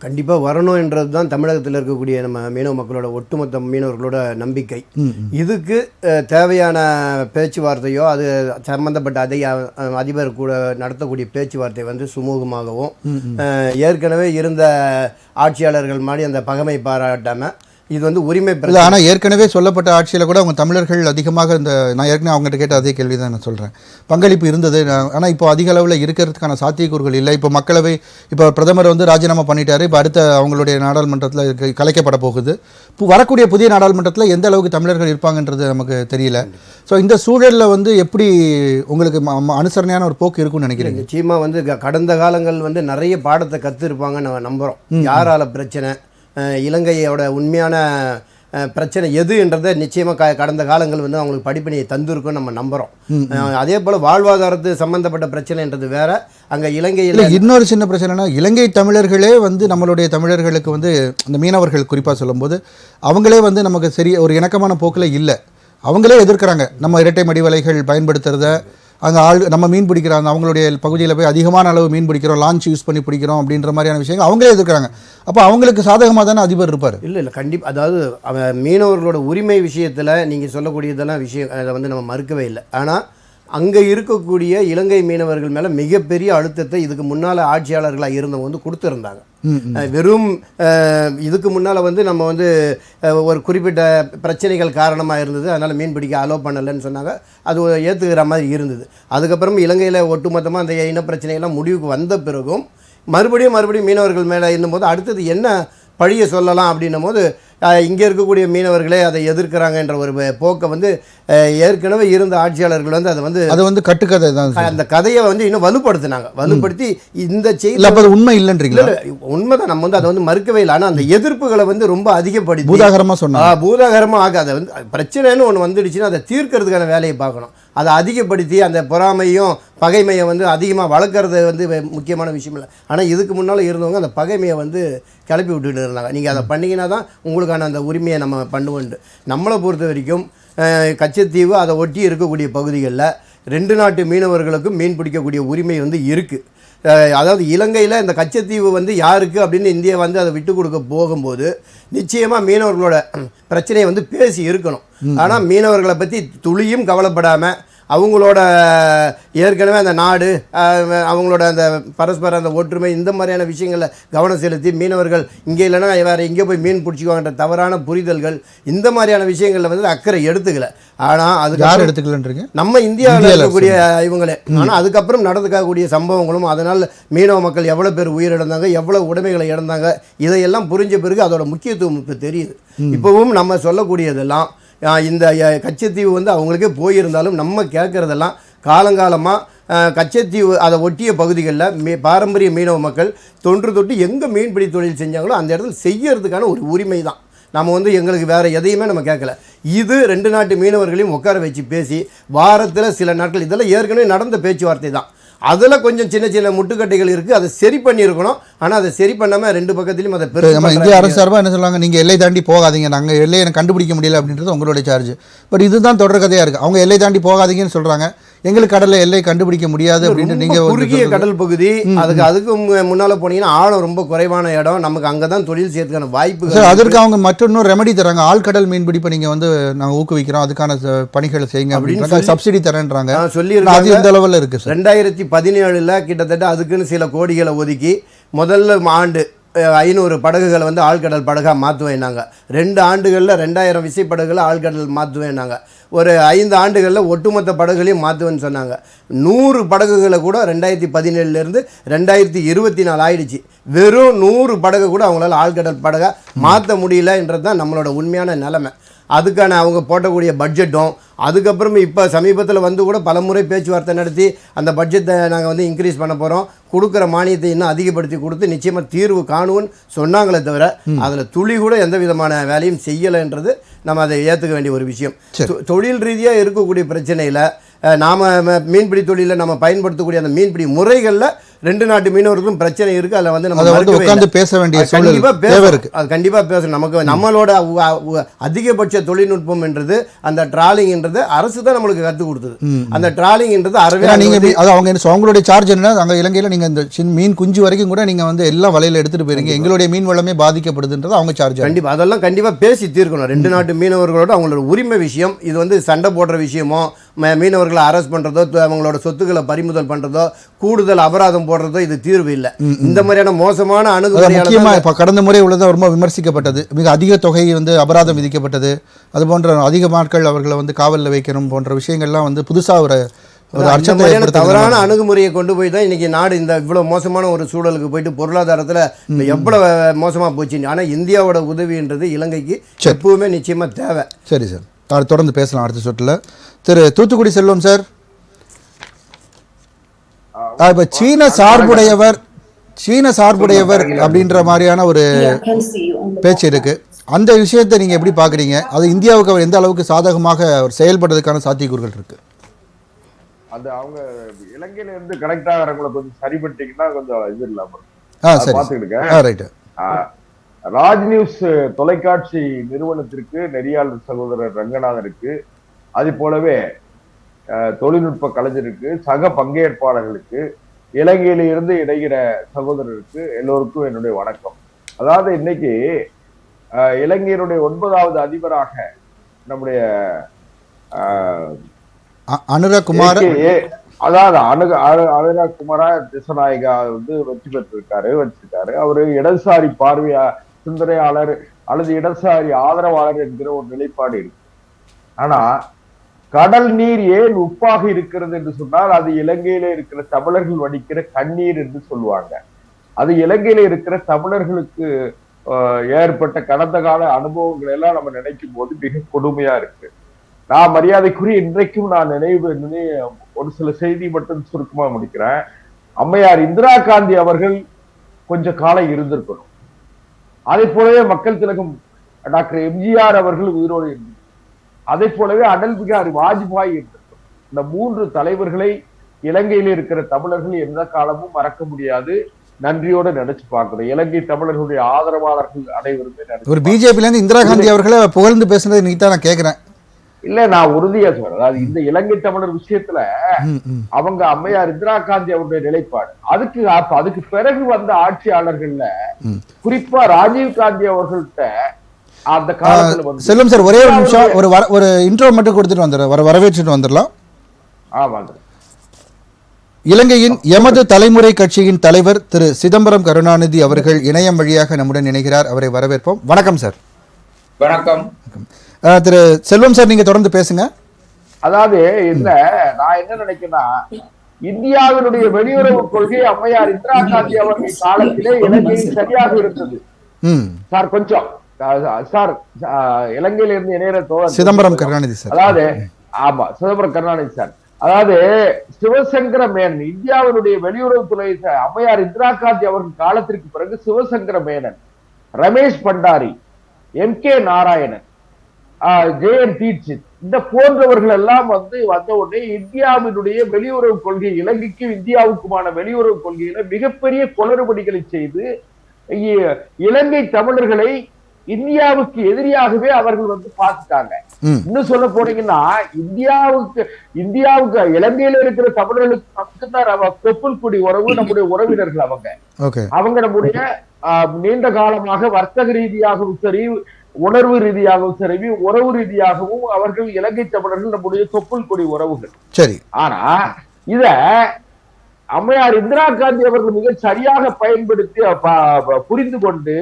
கண்டிப்பாக வரணும் என்றது தான் தமிழகத்தில் இருக்கக்கூடிய நம்ம மீனவ மக்களோட ஒட்டுமொத்த மீனவர்களோட நம்பிக்கை. இதுக்கு தேவையான பேச்சுவார்த்தையோ அது சம்பந்தப்பட்ட அதிபர் கூட நடத்தக்கூடிய பேச்சுவார்த்தை வந்து சுமூகமாகவும், ஏற்கனவே இருந்த ஆட்சியாளர்கள் மாதிரி அந்த பகைமை பாராட்டாமல் இது வந்து உரிமை இல்லை. ஆனால் ஏற்கனவே சொல்லப்பட்ட ஆட்சியில் கூட அவங்க தமிழர்கள் அதிகமாக இந்த நான் ஏற்கனவே அவங்ககிட்ட கேட்ட அதே கேள்வி தான் நான் சொல்கிறேன், பங்களிப்பு இருந்தது. ஆனால் இப்போ அதிக அளவில் இருக்கிறதுக்கான சாத்தியக்கூறுகள் இல்லை. இப்போ மக்களவை இப்போ பிரதமர் வந்து ராஜினாமா பண்ணிட்டாரு. இப்போ அடுத்த அவங்களுடைய நாடாளுமன்றத்தில் கலைக்கப்பட போகுது. வரக்கூடிய புதிய நாடாளுமன்றத்தில் எந்த அளவுக்கு தமிழர்கள் இருப்பாங்கன்றது நமக்கு தெரியல. ஸோ இந்த சூழலில் வந்து எப்படி உங்களுக்கு அனுசரணையான ஒரு போக்கு இருக்குன்னு நினைக்கிறீங்க? நிச்சயமாக வந்து கடந்த காலங்கள் வந்து நிறைய பாடத்தை கற்றுருப்பாங்கன்னு நம்ம நம்புகிறோம். யாரால பிரச்சனை, இலங்கையோட உண்மையான பிரச்சனை எது என்றதை நிச்சயமாக கடந்த காலங்கள் வந்து அவங்களுக்கு படிப்பினையை தந்திருக்குன்னு நம்ம நம்புகிறோம். அதே போல் வாழ்வாதாரத்து சம்மந்தப்பட்ட பிரச்சனைன்றது வேற. அங்கே இலங்கையில் இன்னொரு சின்ன பிரச்சனைனா, இலங்கை தமிழர்களே வந்து நம்மளுடைய தமிழர்களுக்கு வந்து அந்த மீனவர்கள் குறிப்பாக சொல்லும்போது அவங்களே வந்து நமக்கு சரி ஒரு இணக்கமான போக்கில் இல்லை. அவங்களே எதிர்க்கிறாங்க நம்ம இரட்டை மடிவலைகள் பயன்படுத்துறத. அங்கே நம்ம மீன் பிடிக்கிறாங்க, அவங்களுடைய பகுதியில் போய் அதிகமான அளவு மீன் பிடிக்கிறோம், லான்ச் யூஸ் பண்ணி பிடிக்கிறோம் அப்படின்ற மாதிரியான விஷயங்கள் அவங்களே எதிர்க்கிறாங்க. அப்போ அவங்களுக்கு சாதகமாக தானே அதிபர் இருப்பார்? இல்லை கண்டிப்பாக. அதாவது மீனவர்களோட உரிமை விஷயத்தில் நீங்கள் சொல்லக்கூடியதெல்லாம் விஷயம் அதை வந்து நம்ம மறுக்கவே இல்லை. ஆனால் அங்கே இருக்கக்கூடிய இலங்கை மீனவர்கள் மேலே மிகப்பெரிய அழுத்தத்தை இதுக்கு முன்னால் ஆட்சியாளர்களாக இருந்தவங்க வந்து கொடுத்துருந்தாங்க. வெறும் இதுக்கு முன்னால் வந்து நம்ம வந்து ஒரு குறிப்பிட்ட பிரச்சனைகள் காரணமாக இருந்தது, அதனால் மீன் பிடிக்க அலோவ் பண்ணலைன்னு சொன்னாங்க. அது ஏற்றுக்கிற மாதிரி இருந்தது. அதுக்கப்புறம் இலங்கையில் ஒட்டுமொத்தமாக அந்த இன பிரச்சனையெல்லாம் முடிவுக்கு வந்த பிறகும் மறுபடியும் மீனவர்கள் மேலே இருந்தபோது அடுத்தது என்ன பழிய சொல்லலாம் அப்படின்னும் போது இங்கே இருக்கக்கூடிய மீனவர்களே அதை எதிர்க்கிறாங்கன்ற ஒரு போக்கை வந்து ஏற்கனவே இருந்த ஆட்சியாளர்கள் வந்து அதை வந்து கட்டுக்கதை தான் அந்த கதையை வந்து இன்னும் வலுப்படுத்தி இந்த செய்தி உண்மை இல்லைன்றீங்களா? உண்மைதான், நம்ம வந்து அதை வந்து மறுக்கவே இல்லை. ஆனால் அந்த எதிர்ப்புகளை வந்து ரொம்ப அதிகப்படுத்தி பூதாகரமாக ஆக அதை வந்து பிரச்சனைன்னு ஒன்று வந்துடுச்சுன்னா அதை தீர்க்கறதுக்கான வேலையை பார்க்கணும். அதை அதிகப்படுத்தி அந்த பொறாமையும் பகைமையை வந்து அதிகமாக வளர்க்குறது வந்து முக்கியமான விஷயம் இல்லை. ஆனால் இதுக்கு முன்னால் இருந்தவங்க அந்த பகைமையை வந்து கிளப்பி விட்டுட்டு இருந்தாங்க. நீங்கள் அதை பண்ணிங்கன்னா தான் உங்களுக்கான அந்த உரிமையை நம்ம பண்ணுவோன்ட்டு. நம்மளை பொறுத்த வரைக்கும் கச்சத்தீவு அதை ஒட்டி இருக்கக்கூடிய பகுதிகளில் 2 நாட்டு மீனவர்களுக்கும் மீன் பிடிக்கக்கூடிய உரிமை வந்து இருக்குது. அதாவது இலங்கையில் இந்த கச்சத்தீவு வந்து யாருக்கு அப்படின்னு இந்தியா வந்து அதை விட்டு கொடுக்க போகும்போது நிச்சயமாக மீனவர்களோட பிரச்சனையை வந்து பேசி இருக்கணும். ஆனால் மீனவர்களை பற்றி துளியும் கவலைப்படாமல் அவங்களோட ஏற்கனவே அந்த நாடு அவங்களோட அந்த பரஸ்பர அந்த ஒற்றுமை இந்த மாதிரியான விஷயங்களில் கவனம் செலுத்தி மீனவர்கள் இங்கே இல்லைன்னா வேறு எங்கே போய் மீன் பிடிச்சிக்குவாங்கன்ற தவறான புரிதல்கள் இந்த மாதிரியான விஷயங்களில் வந்து அக்கறை எடுத்துக்கல. ஆனால் அதுக்கு யார் எடுத்துக்கலன்றீங்க? நம்ம இந்தியாவில் இருக்கக்கூடிய இவங்களே. ஆனால் அதுக்கப்புறம் நடந்துக்கக்கூடிய சம்பவங்களும் அதனால் மீனவ மக்கள் எவ்வளோ பேர் உயிரிழந்தாங்க, எவ்வளோ உடைமைகளை இழந்தாங்க, இதையெல்லாம் புரிஞ்ச பிறகு அதோட முக்கியத்துவம் இப்போ தெரியுது. இப்போவும் நம்ம சொல்லக்கூடியதெல்லாம் இந்த கச்சத்தீவு வந்து அவங்களுக்கே போயிருந்தாலும் நம்ம கேட்குறதெல்லாம் காலங்காலமாக கச்சத்தீவு அதை ஒட்டிய பகுதிகளில் பாரம்பரிய மீனவ மக்கள் தொன்று எங்கே மீன்பிடி தொழில் செஞ்சாங்களோ அந்த இடத்துல செய்யறதுக்கான ஒரு உரிமை தான். நம்ம வந்து எங்களுக்கு வேறு எதையுமே நம்ம கேட்கல. இது 2 நாட்டு மீனவர்களையும் உட்கார வச்சு பேசி வாரத்தில் சில நாட்கள் இதெல்லாம் ஏற்கனவே நடந்த பேச்சுவார்த்தை தான். அதில் கொஞ்சம் சின்ன முட்டுக்கட்டைகள் இருக்குது, அதை சரி பண்ணியிருக்கணும். ஆனால் அதை சரி பண்ணாமல் 2 பக்கத்திலையும் அதை நம்ம இந்திய அரசு சார்பாக என்ன சொல்லுவாங்க, நீங்கள் எல்லை தாண்டி போகாதீங்க, நாங்கள் எல்லையை கண்டுபிடிக்க முடியல அப்படின்றது உங்களுடைய சார்ஜ். பட் இதுதான் தொடர் கதையாக இருக்குது. அவங்க எல்லை தாண்டி போகாதீங்கன்னு சொல்கிறாங்க, எங்களுக்கு கடலில் எல்லை கண்டுபிடிக்க முடியாது அப்படின்னு. நீங்கள் குறுகிய கடல் பகுதி, அதுக்கு முன்னால் போனீங்கன்னா ஆழம் ரொம்ப குறைவான இடம், நமக்கு அங்கே தான் தொழில் செய்யறதுக்கான வாய்ப்பு. அதற்கு அவங்க மற்றொன்று ரெமெடி தராங்க, ஆழ்கடல் மீன்பிடிப்பை நீங்கள் வந்து நாங்கள் ஊக்குவிக்கிறோம், அதுக்கான பணிகளை செய்யுங்க அப்படின்னு சப்சிடி தரேன்றாங்க. சொல்லியிருக்காங்க. அது எந்த அளவில் இருக்குது? 2017 கிட்டத்தட்ட அதுக்குன்னு சில கோடிகளை ஒதுக்கி முதல்ல ஆண்டு 500 படகுகளை வந்து ஆழ்கடல் படகாக மாற்றுவேன்னாங்க. 2 ஆண்டுகளில் 2000 விசைப்படகுகளை ஆழ்கடல் மாற்றுவேன்னாங்க. ஒரு 5 ஆண்டுகளில் ஒட்டுமொத்த படகுகளையும் மாற்றுவேன்னு சொன்னாங்க. 100 படகுகளை கூட 2017 2024 ஆயிடுச்சு. வெறும் 100 படகு கூட அவங்களால ஆழ்கடல் படகாக மாற்ற முடியலன்றது தான் நம்மளோட உண்மையான நிலைமை. அதுக்கான அவங்க போட்டக்கூடிய பட்ஜெட்டும் அதுக்கப்புறம் இப்போ சமீபத்தில் வந்து கூட பலமுறை பேச்சுவார்த்தை நடத்தி அந்த பட்ஜெட்டை நாங்கள் வந்து இன்க்ரீஸ் பண்ண போகிறோம், கொடுக்குற மானியத்தை இன்னும் அதிகப்படுத்தி கொடுத்து நிச்சயமாக தீர்வு காணுவோன்னு சொன்னாங்களே தவிர அதில் துளி கூட எந்த விதமான வேலையும் செய்யலைன்றது நம்ம அதை ஏற்றுக்க வேண்டிய ஒரு விஷயம். தொழில் ரீதியாக இருக்கக்கூடிய பிரச்சனையில் நாம் மீன்பிடி தொழிலில் நம்ம பயன்படுத்தக்கூடிய அந்த மீன்பிடி முறைகளில் 2 நாட்டு மீனவர்களுக்கும் பிரச்சனை இருக்குது. அதில் வந்து நம்ம உட்கார்ந்து பேச வேண்டிய கண்டிப்பாக இருக்குது. அது கண்டிப்பாக பேசணும். நமக்கு நம்மளோட அதிகபட்ச தொழில்நுட்பம் என்றது அந்த ட்ராலிங்ன்றது அரசு தான் நம்மளுக்கு கற்றுக் கொடுத்தது. அந்த ட்ராலிங்ன்றது அவங்களுடைய சார்ஜ் என்ன, அங்கே இலங்கையில் நீங்கள் இந்த மீன் குஞ்சு வரைக்கும் கூட நீங்கள் வந்து எல்லாம் வலையில் எடுத்துகிட்டு போயிருங்க, எங்களுடைய மீன் வளமே பாதிக்கப்படுதுன்றது அவங்க சார்ஜ். கண்டிப்பாக அதெல்லாம் கண்டிப்பாக பேசி தீர்க்கணும். 2 நாட்டு மீனவர்களோட அவங்களோட உரிமை விஷயம். இது வந்து சண்டை போடுற விஷயமோ, மீனவர்களை அரெஸ்ட் பண்ணுறதோ, அவங்களோட சொத்துக்களை பறிமுதல் பண்ணுறதோ, கூடுதல் அபராதம் போடுறதோ இது தீர்வு இல்லை. இந்த மாதிரியான மோசமான அணுகுமுறையாக இப்போ கடந்த முறை உள்ளது ரொம்ப விமர்சிக்கப்பட்டது. மிக அதிக தொகை வந்து அபராதம் விதிக்கப்பட்டது. அது போன்ற அதிக நாட்கள் அவர்களை வந்து காவலில் வைக்கணும் போன்ற விஷயங்கள்லாம் வந்து புதுசாக ஒரு தவறான அணுகுமுறையை கொண்டு போய் தான் இன்னைக்கு நாடு இந்த இவ்வளவு மோசமான ஒரு சூழலுக்கு போயிட்டு பொருளாதாரத்தில் எவ்வளவு மோசமாக போச்சு. ஆனால் இந்தியாவோட உதவின்றது இலங்கைக்கு எப்பவுமே நிச்சயமா தேவை. சரி சார், தொடர்ந்து பேசலாம் அடுத்த சுற்றில். திரு தூத்துக்குடி செல்வம் சார், இப்போ சீன சார்புடையவர் அப்படின்ற மாதிரியான ஒரு பேச்சு இருக்கு. அந்த விஷயத்தை நீங்க எப்படி பாக்குறீங்க? அது இந்தியாவுக்கு அவர் எந்த அளவுக்கு சாதகமாக அவர் செயல்படுறதுக்கான சாத்தியக்கூறுகள் இருக்கு? அது அவங்க இலங்கையில இருந்து கனெக்ட் ஆகிறவங்களை கொஞ்சம் சரிபட்டீங்கன்னா கொஞ்சம் இது இல்லாம பாத்துக்கிட்டு. ராஜ் நியூஸ் தொலைக்காட்சி நிறுவனத்திற்கு நெறியாளர் சகோதரர் ரங்கநாதனுக்கு, அது போலவே தொழில்நுட்ப கலைஞருக்கு, சக பங்கேற்பாளர்களுக்கு, இலங்கையில இருந்து இணைகிற சகோதரருக்கு எல்லோருக்கும் என்னுடைய வணக்கம். அதாவது இன்னைக்கு இலங்கையினுடைய 9வது அதிபராக நம்முடைய அனுரகுமார் திசநாயகா வந்து வெற்றி வச்சிருக்காரு. அவரு இடதுசாரி சிந்தனையாளர் அல்லது இடதுசாரி ஆதரவாளர் என்கிற ஒரு நிலைப்பாடு இருக்கு. ஆனா கடல் நீர் ஏன் உப்பாக இருக்கிறது என்று சொன்னால் அது இலங்கையில இருக்கிற தமிழர்கள் வடிக்கிற கண்ணீர் என்று சொல்லுவாங்க. அது இலங்கையில இருக்கிற தமிழர்களுக்கு ஏற்பட்ட கடந்த கால அனுபவங்களை எல்லாம் நம்ம நினைக்கும் போது மிக கொடுமையா இருக்கு. நான் மரியாதைக்குரிய இன்றைக்கும் நான் ஒரு சில செய்தி மட்டும் சுருக்கமா முடிக்கிறேன். அம்மையார் இந்திரா காந்தி அவர்கள் கொஞ்ச காலம் இருந்திருக்கணும். அதே போலவே மக்கள் திலகம் டாக்டர் எம்ஜிஆர் அவர்கள் உயிரோடு இருந்திருக்கணும். அதே போலவே அடல் பிகாரி வாஜ்பாய் இருந்திருக்கணும். இந்த 3 தலைவர்களை இலங்கையில் இருக்கிற தமிழர்கள் எந்த காலமும் மறக்க முடியாது. நன்றியோட நினைச்சு பார்க்கணும். இலங்கை தமிழர்களுடைய ஆதரவாளர்கள் அனைவருமே ஒரு பிஜேபில இருந்து இந்திரா காந்தி அவர்களை புகழ்ந்து பேசுனது இன்னைக்கு தான் நான் கேட்கிறேன். இல்ல, நான் உறுதியா சொல்றேன். அதாவது இந்த இலங்கை தமிழர் விஷயத்துல அவங்க அம்மையார் இந்திரா காந்தி அவருடைய நிலைப்பாடு, அதுக்கு பிறகு வந்த ஆட்சியாளர்கள்ல குறிப்பா ராஜீவ் காந்தி அவர்கள்ட்ட அந்த காலத்துல வந்து செல்லும் சார், ஒரே ஒரு நிமிஷம் ஒரு இன்ட்ரோ மட்டும் கொடுத்துட்டு வந்துடுறேன், வரவேற்றுட்டு வந்துடலாம். ஆமாங்க. இலங்கையின் எமது தலைமுறை கட்சியின் தலைவர் திரு சிதம்பரம் கருணாநிதி அவர்கள் இணையம் வழியாக நம்முடன் இணைகிறார். அவரை வரவேற்போம். வணக்கம் சார். வணக்கம். திரு செல்வம் சார், நீங்க தொடர்ந்து பேசுங்க. அதாவது நான் என்ன நினைக்கிறேன்னா, இந்தியாவினுடைய வெளியுறவு கொள்கை அம்மையார் இந்திரா காந்தி அவர்கள் காலத்திலே இலங்கையில் சரியாக இருந்தது. சார் கொஞ்சம் சார், இலங்கையில இருந்து இணைய தோழர் சிதம்பரம் கருணாநிதி சார். அதாவது ஆமா, சிதம்பரம் கருணாநிதி சார். அதாவது சிவசங்கர மேனன், இந்தியாவினுடைய வெளியுறவுத்துறை அம்மையார் இந்திரா காந்தி அவர்கள் காலத்திற்கு பிறகு சிவசங்கர மேனன், ரமேஷ் பண்டாரி, எம் கே நாராயணன், ஜெயன் தீட்சித், இந்த போன்றவர்கள் எல்லாம் வந்த உடனே இந்தியாவினுடைய வெளியுறவு கொள்கை, இலங்கைக்கும் இந்தியாவுக்குமான வெளியுறவு கொள்கையில மிகப்பெரிய குளறுபடிகளை செய்து இலங்கை தமிழர்களை இந்தியாவுக்கு எதிரியாகவே அவர்கள் பார்த்துட்டாங்க. இன்னும் சொல்ல போனீங்கன்னா, இந்தியாவுக்கு இலங்கையில இருக்கிற தமிழர்களுக்கு மட்டும்தான் தொப்புள் குடி உறவு, நம்முடைய உறவினர்கள். அவங்க நம்முடைய நீண்ட காலமாக வர்த்தக ரீதியாகவும் சரி, உணர்வு ரீதியாகவும் சரி, உறவு ரீதியாகவும் அவர்கள் இலங்கை தமிழர்கள் நம்முடைய தொப்புள் கொடி உறவுகள். சரி. ஆனா இத அம்மையார் இந்திரா காந்தி அவர்கள் மிக சரியாக பயன்படுத்தி புரிந்து கொண்டு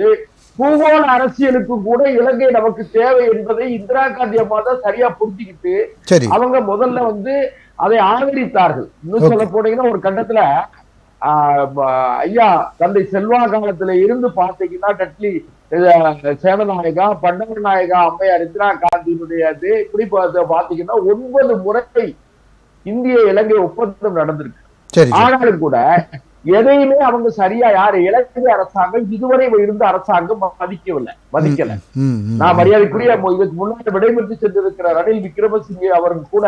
பூகோள அரசியலுக்கு கூட இலங்கை நமக்கு தேவை என்பதை இந்திரா காந்தி அம்மா தான் சரியா புரிஞ்சுக்கிட்டு அவங்க முதல்ல வந்து அதை ஆதரித்தார்கள். இன்னும் சொல்ல போனீங்கன்னா ஒரு கட்டத்துல ஐயா தந்தை செல்வா காலத்துல இருந்து பாத்தீங்கன்னா டட்லி சேனநாயகா பண்டவநாயகா அம்மையார் இந்திரா காந்தியினுடைய இப்படி பாத்தீங்கன்னா 9 முறை இந்திய இலங்கை ஒப்பந்தம் நடந்திருக்கு. ஆனாலும் கூட எதையுமே அவங்க சரியா யாரு இலங்கை அரசாங்கம் இதுவரை இருந்த அரசாங்கம் மதிக்கல. நான் மரியாதைக்குரிய இதுக்கு முன்னாடி விடைபெற்று சென்றிருக்கிற ரணில் விக்ரமசிங்கே அவர்கள் கூட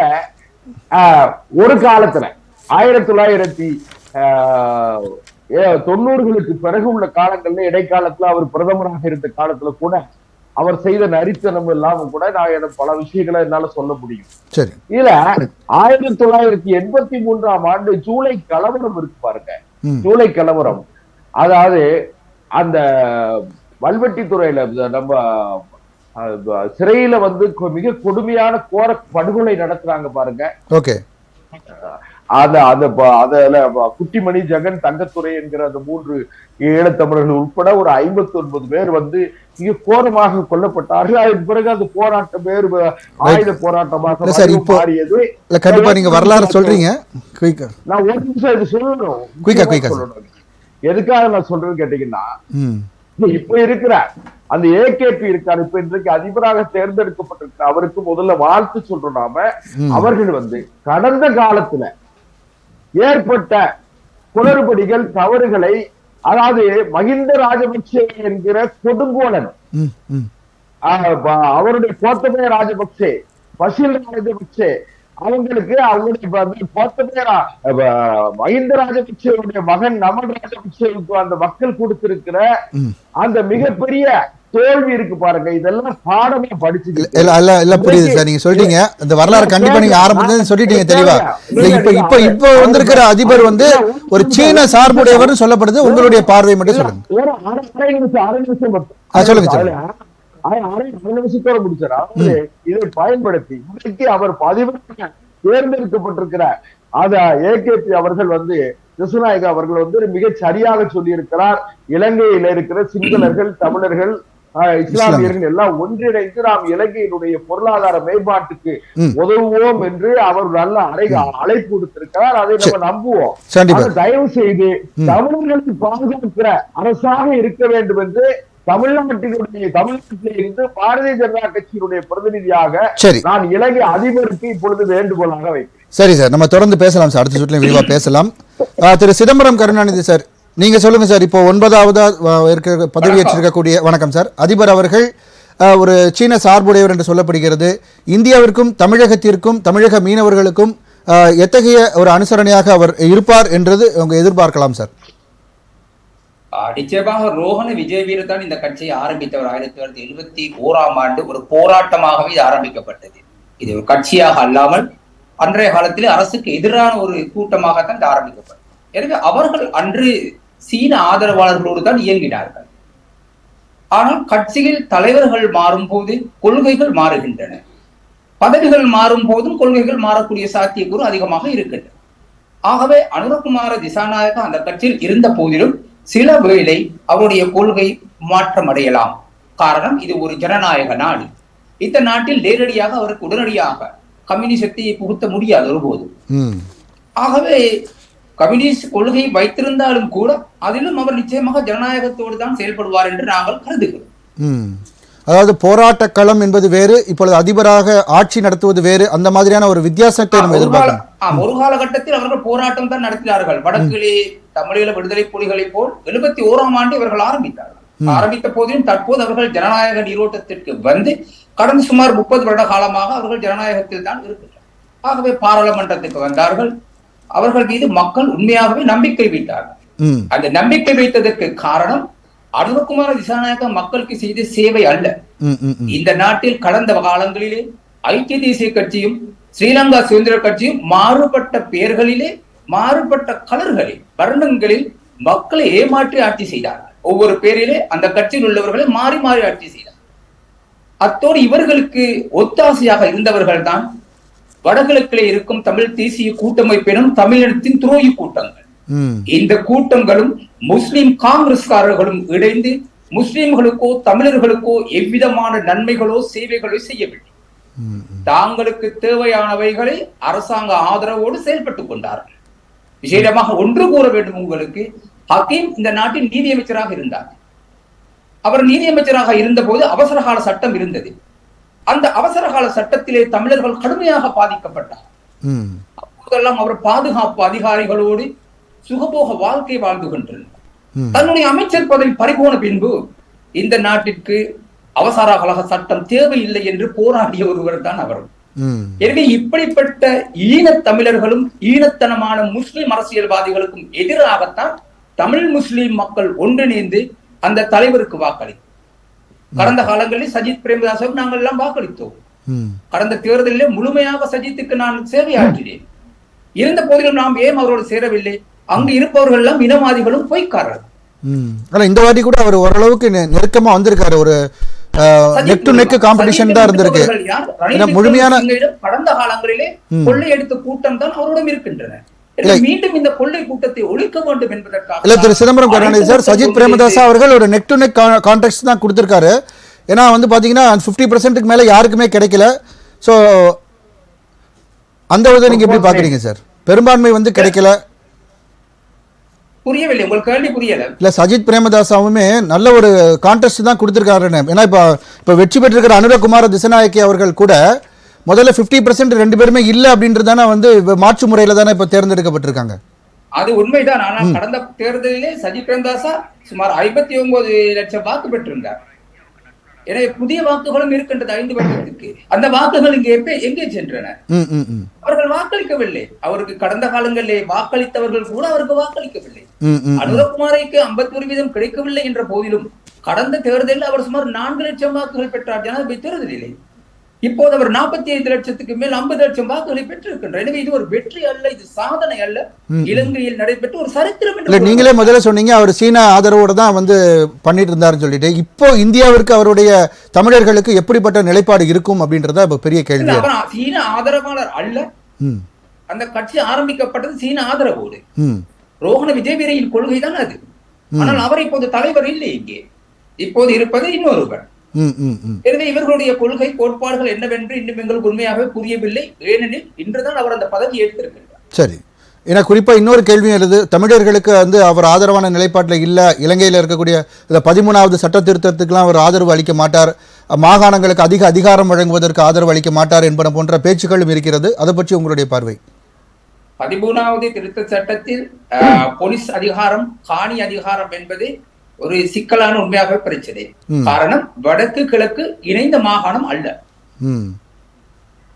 ஒரு காலத்துல 1990களுக்கு பிறகு உள்ள காலங்கள்ல இடைக்காலத்துல அவர் பிரதமராக இருந்த காலத்துல கூட அவர் செய்த நரித்தனம் இல்லாம கூட நான் பல விஷயங்களை என்னால சொல்ல முடியும். இதுல 1983ஆம் ஆண்டு ஜூலை கலவரம் இருக்கு பாருங்க. ஜூலை கலவரம், அதாவது அந்த வல்வெட்டித்துறையில நம்ம சிறையில வந்து மிக கொடுமையான கோர படுகொலை நடத்துறாங்க பாருங்க. அதுல குட்டிமணி, ஜெகன், தங்கத்துறை என்கிற அந்த 3 ஈழத்தமிழர்கள் உட்பட ஒரு 59 பேர் வந்து மிக கோரமாக கொல்லப்பட்டார்கள். அதன் பிறகு அந்த போராட்டம் வேறு ஆயுத போராட்டமாக மாறியது. கண்டிப்பா நீங்க வரலாறு சொல்றீங்க, நான் ஒரு நிமிஷம் இது சொல்லணும். எதுக்காக நான் சொல்றேன்னு கேட்டீங்கன்னா, இப்ப இருக்கிற அந்த ஏகேபி இருக்காரு, இப்ப இன்றைக்கு அதிபராக தேர்ந்தெடுக்கப்பட்டிருக்கிற அவருக்கு முதல்ல வாழ்த்து சொல்றோம் நாம. அவர்கள் வந்து கடந்த காலத்துல ஏற்பட்ட குளறுபடிகள், தவறுகளை, அதாவது மஹிந்த ராஜபக்சே என்கிற கொடுங்கோலன், அவருடைய கோத்தபய ராஜபக்சே, பசில் ராஜபக்சே, அவங்களுக்கு அவங்களுடைய மஹிந்த ராஜபக்சேவுடைய மகன் நமல் ராஜபக்சேவுக்கு அந்த மக்கள் கொடுத்திருக்கிற அந்த மிகப்பெரிய தோல்வி இருக்கு பாருங்க. இதெல்லாம் பாடமே படிச்சு புரியுது சார். நீங்க சொல்றீங்க இந்த வரலாறு கண்டிப்பா நீங்க ஆரம்பத்துல சொல்லிட்டீங்க தெளிவா. இப்ப வந்திருக்கிற அதிபர் வந்து ஒரு சீன சார்புடையவர் சொல்லப்படுது. உங்களுடைய பார்வை மட்டும் சொல்லுங்க. நிமிஷத்தோட முடிச்சாரு. இதை பயன்படுத்தி இன்றைக்கு அவர் பதிவாக தேர்ந்தெடுக்கப்பட்டிருக்கிற ஏகேபி அவர்கள் வந்து திசுநாயகா அவர்கள் வந்து மிக சரியாக சொல்லி இருக்கிறார். இலங்கையில இருக்கிற சிங்களர்கள், தமிழர்கள், இஸ்லாமியர்கள் எல்லாம் ஒன்றிணைந்து நாம் இலங்கையினுடைய பொருளாதார மேம்பாட்டுக்கு உதவுவோம் என்று அவர் நல்ல அழைப்பு கொடுத்திருக்கிறார். அதை நம்ம நம்புவோம். தயவு செய்து தமிழர்களுக்கு பாதுகாக்கிற அரசாக இருக்க வேண்டும் என்று தமிழ்நாட்டில் இருந்து பாரதிய ஜனதா கட்சியினுடைய பிரதிநிதியாக நான் இலங்கை அதிபருக்கு இப்பொழுது வேண்டுகோளாக வைக்கிறேன். சரி சார், நம்ம தொடர்ந்து பேசலாம் சார். அடுத்த சுற்றிலும் விரிவா பேசலாம். திரு சிதம்பரம் கருணாநிதி சார், நீங்க சொல்லுங்க சார். இப்போ 9வது பதவியேற்றிருக்கக்கூடிய வணக்கம் சார் அதிபர் அவர்கள் ஒரு சீன சார்புடையவர் என்று சொல்லப்படுகிறது. இந்தியாவிற்கும் தமிழகத்திற்கும் தமிழக மீனவர்களுக்கும் எத்தகைய ஒரு அனுசரணையாக அவர் இருப்பார் என்றது அவங்க எதிர்பார்க்கலாம் சார்? நிச்சயமாக ரோஹண விஜயவீர தான் இந்த கட்சியை ஆரம்பித்தவர். 1971ஆம் ஆண்டு ஒரு போராட்டமாகவே இது ஆரம்பிக்கப்பட்டது. இது ஒரு கட்சியாக அல்லாமல் அன்றைய காலத்தில் அரசுக்கு எதிரான ஒரு கூட்டமாகத்தான் இது ஆரம்பிக்கப்பட்டது. எனவே அவர்கள் அன்று சீன ஆதரவாளர்களோடு தான் இயங்கினார்கள். ஆனால் கட்சியில் தலைவர்கள் மாறும் போது கொள்கைகள் மாறுகின்றன. பதவிகள் மாறும் போதும் கொள்கைகள் மாறக்கூடிய சாத்தியக்கூறு அதிகமாக இருக்கின்றன. ஆகவே அனுரகுமார திசாநாயகா அந்த கட்சியில் இருந்த போதிலும் சில வேளை அவருடைய கொள்கை மாற்றம் அடையலாம். காரணம், இது ஒரு ஜனநாயக நாடு. இந்த நாட்டில் நேரடியாக அவருக்கு உடனடியாக கம்யூனிசத்தை புகுத்த முடியாது ஒருபோது. ஆகவே கம்யூனிஸ்ட் கொள்கை வைத்திருந்தாலும் கூட அதிலும் அவர் நிச்சயமாக ஜனநாயகத்தோடு தான் செயல்படுவார் என்று நாங்கள் கருதுகிறோம். அதாவது போராட்ட களம் என்பது வேறு, இப்பொழுது அதிபராக ஆட்சி நடத்துவது வேறு, அந்த மாதிரியான ஒரு வித்தியாசத்தை நம்ம எதிர்பார்க்கலாம். ஒரு காலகட்டத்தில் அவர்கள் போராட்டம் தான் நடத்தினார்கள். வடக்கிலே தமிழீழ விடுதலை புலிகளை போல் 71ஆம் ஆண்டு இவர்கள் ஆரம்பித்தார்கள். ஆரம்பித்த போதிலும் தற்போது அவர்கள் ஜனநாயக நீரோட்டத்திற்கு வந்து கடந்த சுமார் 30 வருட காலமாக அவர்கள் ஜனநாயகத்தில் தான் இருக்கிறார்கள். ஆகவே பாராளுமன்றத்துக்கு வந்தார்கள். அவர்கள் மீது மக்கள் உண்மையாகவே நம்பிக்கை வைத்தார்கள். அந்த நம்பிக்கை வைத்ததற்கு காரணம் அனுரகுமார திசாநாயகா மக்களுக்கு செய்த சேவை அல்ல. இந்த நாட்டில் கடந்த காலங்களிலே ஐக்கிய தேசிய கட்சியும் ஸ்ரீலங்கா சுதந்திர கட்சியும் மாறுபட்ட பெயர்களிலே, மாறுபட்ட கலர்களில், வர்ணங்களில் மக்களை ஏமாற்றி ஆட்சி செய்தார்கள். ஒவ்வொரு பேரிலே அந்த கட்சியில் உள்ளவர்களை மாறி மாறி ஆட்சி செய்தார். அத்தோடு இவர்களுக்கு ஒத்தாசையாக இருந்தவர்கள் தான் வடகிழக்கிலே இருக்கும் தமிழ் தேசிய கூட்டமைப்பினும் தமிழினத்தின் துரோகி கூட்டங்கள். இந்த கூட்டங்களும் முஸ்லிம் காங்கிரஸ்காரர்களும் இணைந்து முஸ்லிம்களுக்கோ தமிழர்களுக்கோ எவ்விதமான நன்மைகளோ சேவைகளோ செய்யவில்லை. தாங்களுக்கு தேவையானவைகளை அரசாங்க ஆதரவோடு செயல்பட்டுக் கொண்டார்கள். விசேடமாக ஒன்று கூற வேண்டும் உங்களுக்கு, ஹக்கீம் இந்த நாட்டின் நீதியமைச்சராக இருந்தார். அவர் நீதியமைச்சராக இருந்த போது அவசரகால சட்டம் இருந்தது. அந்த அவசரகால சட்டத்திலே தமிழர்கள் கடுமையாக பாதிக்கப்பட்டார். அப்போதெல்லாம் அவர் பாதுகாப்பு அதிகாரிகளோடு சுகபோக வாழ்க்கை வாழ்ந்து கொண்டிருந்தார். தன்னுடைய அமைச்சர் பதவி பறிபோன பின்பு இந்த நாட்டிற்கு அவசரகால சட்டம் தேவையில்லை என்று போராடிய ஒருவர் தான் அவர். எனவே இப்படிப்பட்ட ஈழத் தமிழர்களும் ஈழத்தனமான முஸ்லிம் அரசியல்வாதிகளுக்கும் எதிராகத்தான் தமிழ் முஸ்லிம் மக்கள் ஒன்றிணைந்து அந்த தலைவருக்கு வாக்களித்தோம். கடந்த காலங்களில் சஜித் பிரேமதாசவுக்கு நாங்கள் எல்லாம் வாக்களித்தோம். கடந்த தேர்தலில் முழுமையாக சஜித்துக்கு நான் சேவையாற்றினேன். இருந்த போதிலும் நாம் ஏன் அவரோடு சேரவில்லை? அங்கு இருப்பவர்கள் எல்லாம் இனவாதிகளும் பொய்க்காரர்கள். இந்த வாட்டி கூட அவர் ஓரளவுக்கு நெருக்கமா வந்திருக்காரு. ஒரு நெக் டு நெக் காம்படிஷன் தான் இருந்திருக்கு. முழுமையான கடந்த காலங்களிலே கொள்ளையடித்த கூட்டம் தான் அவரோடும் இருக்கின்றன. மீண்டும் இந்த கொள்ளை கூட்டத்தை ஒழிக்க வேண்டும் என்பதற்காக இல்ல திரு சிதம்பரம் கருணாநிதி சார், சஜித் பிரேமதாசா அவர்கள் ஒரு நெக் டு நெக் கான்டெக்ட் தான் கொடுத்திருக்காரு. ஏன்னா வந்து பாத்தீங்கன்னா 50% மேல யாருக்குமே கிடைக்கல. சோ அந்த வித நீங்க எப்படி பாக்குறீங்க சார்? பெரும்பான்மை வந்து கிடைக்கல. புரியவில்லை, உங்களுக்கு கேள்வி புரியல. இல்ல சஜித் பிரேமதாசாவுமே நல்ல ஒரு கான்டெஸ்ட் தான் கொடுத்திருக்காரு. ஏன்னா இப்ப வெற்றி பெற்றிருக்கிற அனுரகுமார திசநாயக்கி அவர்கள் கூட முதல்ல 50% ரெண்டு பேருமே இல்ல அப்படின்றதான வந்து மாற்று முறையில தானே இப்ப தேர்ந்தெடுக்கப்பட்டிருக்காங்க. அது உண்மைதான். ஆனால் கடந்த தேர்தலிலே சஜித் பிரேமதாசா சுமார் 59 லட்சம் வாக்கு பெற்றிருந்தார். எனவே புதிய வாக்குகளும் இருக்கின்றது 5 வருடத்துக்கு. அந்த வாக்குகள் இங்கே எங்கே சென்றன? அவர்கள் வாக்களிக்கவில்லை. அவருக்கு கடந்த காலங்களிலே வாக்களித்தவர்கள் கூட அவருக்கு வாக்களிக்கவில்லை. அனுரகுமாரிக்கு 51% கிடைக்கவில்லை என்ற போதிலும் கடந்த தேர்தலில் அவர் சுமார் 4 லட்சம் வாக்குகள் பெற்றார் ஜனாதிபதி தேர்தலிலே. இப்போது அவர் 45 லட்சத்துக்கு மேல் 50 லட்சம் வாக்குகளை பெற்றிருக்கின்றார். எனவே இது ஒரு வெற்றி அல்ல, இது சாதனை அல்ல, இலங்கையில் நடைபெற்ற ஒரு சரித்திரம். நீங்களே முதல்ல சொன்னீங்க அவர் சீனா ஆதரவோட தான் வந்து பண்ணிட்டு இருந்தாருன்னு சொல்லிட்டு. இப்போ இந்தியாவிற்கு அவருடைய தமிழர்களுக்கு எப்படிப்பட்ட நிலைப்பாடு இருக்கும் அப்படின்றத இப்ப பெரிய கேள்வி. சீன ஆதரவாளர் அல்ல. அந்த கட்சி ஆரம்பிக்கப்பட்டது சீன ஆதரவோடு. ரோஹண விஜயவீரையின் கொள்கை தான் அது. ஆனால் அவர் இப்போது தலைவர் இல்லை. இங்கே இப்போது இருப்பது இன்னொருவர். எனவே இவர்களுடைய கொள்கை கோட்பாடுகள் என்னவென்று இன்னும் எங்களுக்கு உண்மையாக புரியவில்லை. ஏனெனில் இன்றுதான் அவர் அந்த பதவி ஏற்றிருக்கிறார். சரி, ஏன்னா குறிப்பா இன்னொரு கேள்வி எழுது, தமிழர்களுக்கு வந்து அவர் ஆதரவான நிலைப்பாட்டில் இல்ல. இலங்கையில் இருக்கக்கூடிய இந்த 13வது சட்ட திருத்தத்துக்கெல்லாம் அவர் ஆதரவு அளிக்க மாட்டார், மாகாணங்களுக்கு அதிக அதிகாரம் வழங்குவதற்கு ஆதரவு அளிக்க மாட்டார் என்பன போன்ற பேச்சுக்களும் இருக்கிறது. அதை பற்றி உங்களுடைய பார்வை? 13வது திருத்த சட்டத்தில் போலீஸ் அதிகாரம், காணி அதிகாரம் என்பது ஒரு சிக்கலான உண்மையாக பிரச்சனை. காரணம், வடக்கு கிழக்கு இணைந்த மாகாணம் அல்ல.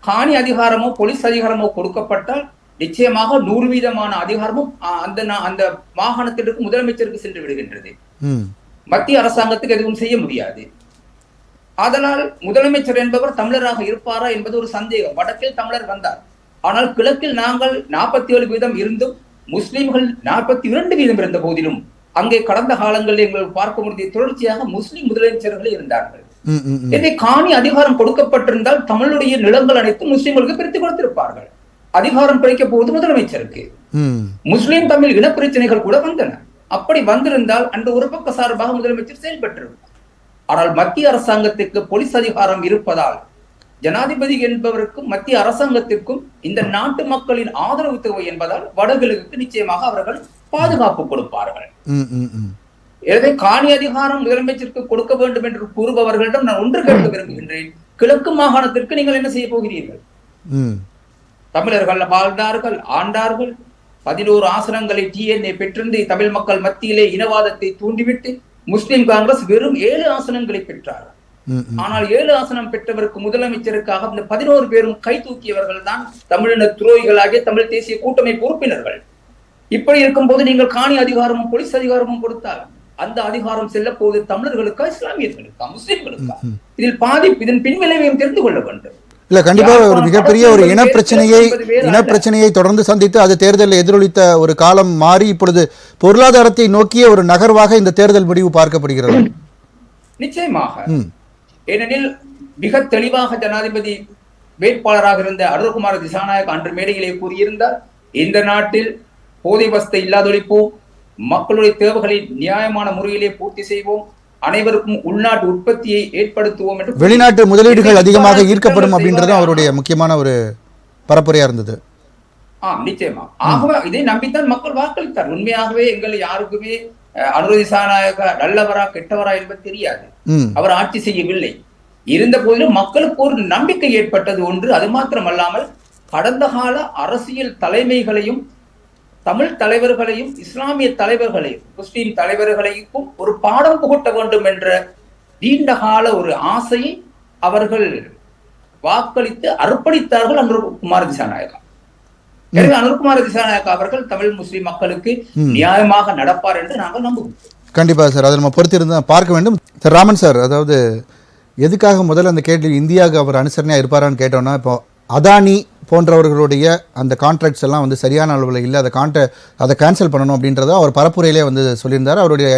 காணி அதிகாரமோ போலீஸ் அதிகாரமோ கொடுக்கப்பட்டால் நிச்சயமாக 100% அதிகாரமும் அந்த மாகாணத்திற்கு முதலமைச்சருக்கு சென்று விடுகின்றது. மத்திய அரசாங்கத்துக்கு எதுவும் செய்ய முடியாது. அதனால் முதலமைச்சர் என்பவர் தமிழராக இருப்பாரா என்பது ஒரு சந்தேகம். வடக்கில் தமிழர் வந்தார், ஆனால் கிழக்கில் நாங்கள் 47% இருந்தும் முஸ்லிம்கள் 42% இருந்த போதிலும் அங்கே கடந்த காலங்களில் எங்களுக்கு பார்க்க முடிய தொடர்ச்சியாக முஸ்லிம் முதலமைச்சர்கள் இருந்தார்கள். எனவே காணி அதிகாரம் கொடுக்கப்பட்டிருந்தால் தமிழுடைய நிலங்கள் அனைத்தும் முஸ்லிம்களுக்கு பிரித்து கொடுத்திருப்பார்கள். அதிகாரம் கிடைக்க போவது முதலமைச்சருக்கு. முஸ்லிம் தமிழ் இனப்பிரச்சனைகள் கூட வந்தன. அப்படி வந்திருந்தால் அந்த ஒரு பக்க சார்பாக முதலமைச்சர் செயல்பட்டிருப்பார். ஆனால் மத்திய அரசாங்கத்திற்கு போலீஸ் அதிகாரம் இருப்பதால் ஜனாதிபதி என்பவருக்கும் மத்திய அரசாங்கத்திற்கும் இந்த நாட்டு மக்களின் ஆதரவு தேவை என்பதால் வடகிழக்கு நிச்சயமாக அவர்கள் பாதுகாப்பு கொடுப்பார்கள். எனவே காணி அதிகாரம் முதலமைச்சருக்கு கொடுக்க வேண்டும் என்று கூறுபவர்களிடம் நான் ஒன்று கேட்க விரும்புகின்றேன். கிழக்கு மாகாணத்திற்கு நீங்கள் என்ன செய்ய போகிறீர்கள்? தமிழர்கள் வாழ்ந்தார்கள், ஆண்டார்கள், 11 ஆசனங்களை TNA பெற்றிருந்து தமிழ் மக்கள் மத்தியிலே இனவாதத்தை தூண்டிவிட்டு முஸ்லிம் காங்கிரஸ் வெறும் 7 ஆசனங்களை பெற்றார். ஆனால் 7 ஆசனம் பெற்றவருக்கு முதலமைச்சருக்காக இந்த 11 பேரும் கை தூக்கியவர்கள் தான் தமிழின துரோகிகளாகிய தமிழ் தேசிய கூட்டமைப்பு உறுப்பினர்கள். இப்படி இருக்கும் போது நீங்கள் காணி அதிகாரமும் போலீஸ் அதிகாரமும் கொடுத்தால் அந்த அதிகாரம் செல்ல போது தமிழர்களுக்கா, இஸ்லாமியர்களுக்கா, முஸ்லிம்களுக்கா? இதில் பாதிப்பு, இதன் பின்விளைவையும் தெரிந்து கொள்ள வேண்டும். இல்ல கண்டிப்பா ஒரு மிகப்பெரிய ஒரு இனப்பிரச்சனையை தொடர்ந்து சந்தித்து அது தேர்தலில் எதிரொலித்த ஒரு காலம் மாறி இப்பொழுது பொருளாதாரத்தை நோக்கிய ஒரு நகர்வாக இந்த தேர்தல் முடிவு பார்க்கப்படுகிறது. நிச்சயமாக. ஏனெனில் மிக தெளிவாக ஜனாதிபதி வேட்பாளராக இருந்த அனுரகுமார திசாநாயக் அன்று மேடையிலே கூறியிருந்தார், இந்த நாட்டில் போதை வஸ்தை இல்லாதொழிப்போம், மக்களுடைய தேவைகளை நியாயமான முறையிலே பூர்த்தி செய்வோம், அனைவருக்கும் உள்நாட்டு உற்பத்தியை ஏற்படுத்துவோம் என்று வெளிநாட்டு முதலீடுகள் அதிகமாக ஈர்க்கப்படும் அப்படின்றது அவருடைய முக்கியமான ஒரு பரப்புரையா இருந்தது. நிச்சயமா. ஆகவே இதை நம்பித்தான் மக்கள் வாக்களித்தார். உண்மையாகவே எங்கள் யாருக்குமே அனுர திசாநாயக்கா நல்லவரா கெட்டவரா என்பது தெரியாது. அவர் ஆட்சி செய்யவில்லை. இருந்த போதிலும் மக்களுக்கு ஒரு நம்பிக்கை ஏற்பட்டது ஒன்று. அது மாத்திரமல்லாமல் கடந்த கால அரசியல் தலைமைகளையும் தமிழ் தலைவர்களையும் இஸ்லாமிய தலைவர்களையும் முஸ்லிம் தலைவர்களையும் ஒரு பாடம் புகட்ட வேண்டும் என்ற நீண்ட கால ஒரு ஆசையை அவர்கள் வாக்களித்து அர்ப்பணித்தார்கள் அனுர்குமார் திசாநாயக்கா. எனவே அனுர்குமார் திசாநாயக்கா அவர்கள் தமிழ் முஸ்லிம் மக்களுக்கு நியாயமாக நடப்பார் என்று நாங்கள் நம்புகிறோம். கண்டிப்பா சார், அதை நம்ம பொறுத்திருந்து பார்க்க வேண்டும். சார் ராமன் சார், அதாவது எதுக்காக முதல்ல அந்த கேள்வி இந்தியாவுக்கு அவர் அனுசரணையாக இருப்பாரான்னு கேட்டோம்னா, இப்போ அதானி போன்றவர்களுடைய அந்த கான்ட்ராக்ட்ஸ் எல்லாம் வந்து சரியான அளவில் இல்லை, அதை கேன்சல் பண்ணணும் அப்படின்றத அவர் பரப்புரையிலே வந்து சொல்லியிருந்தார். அவருடைய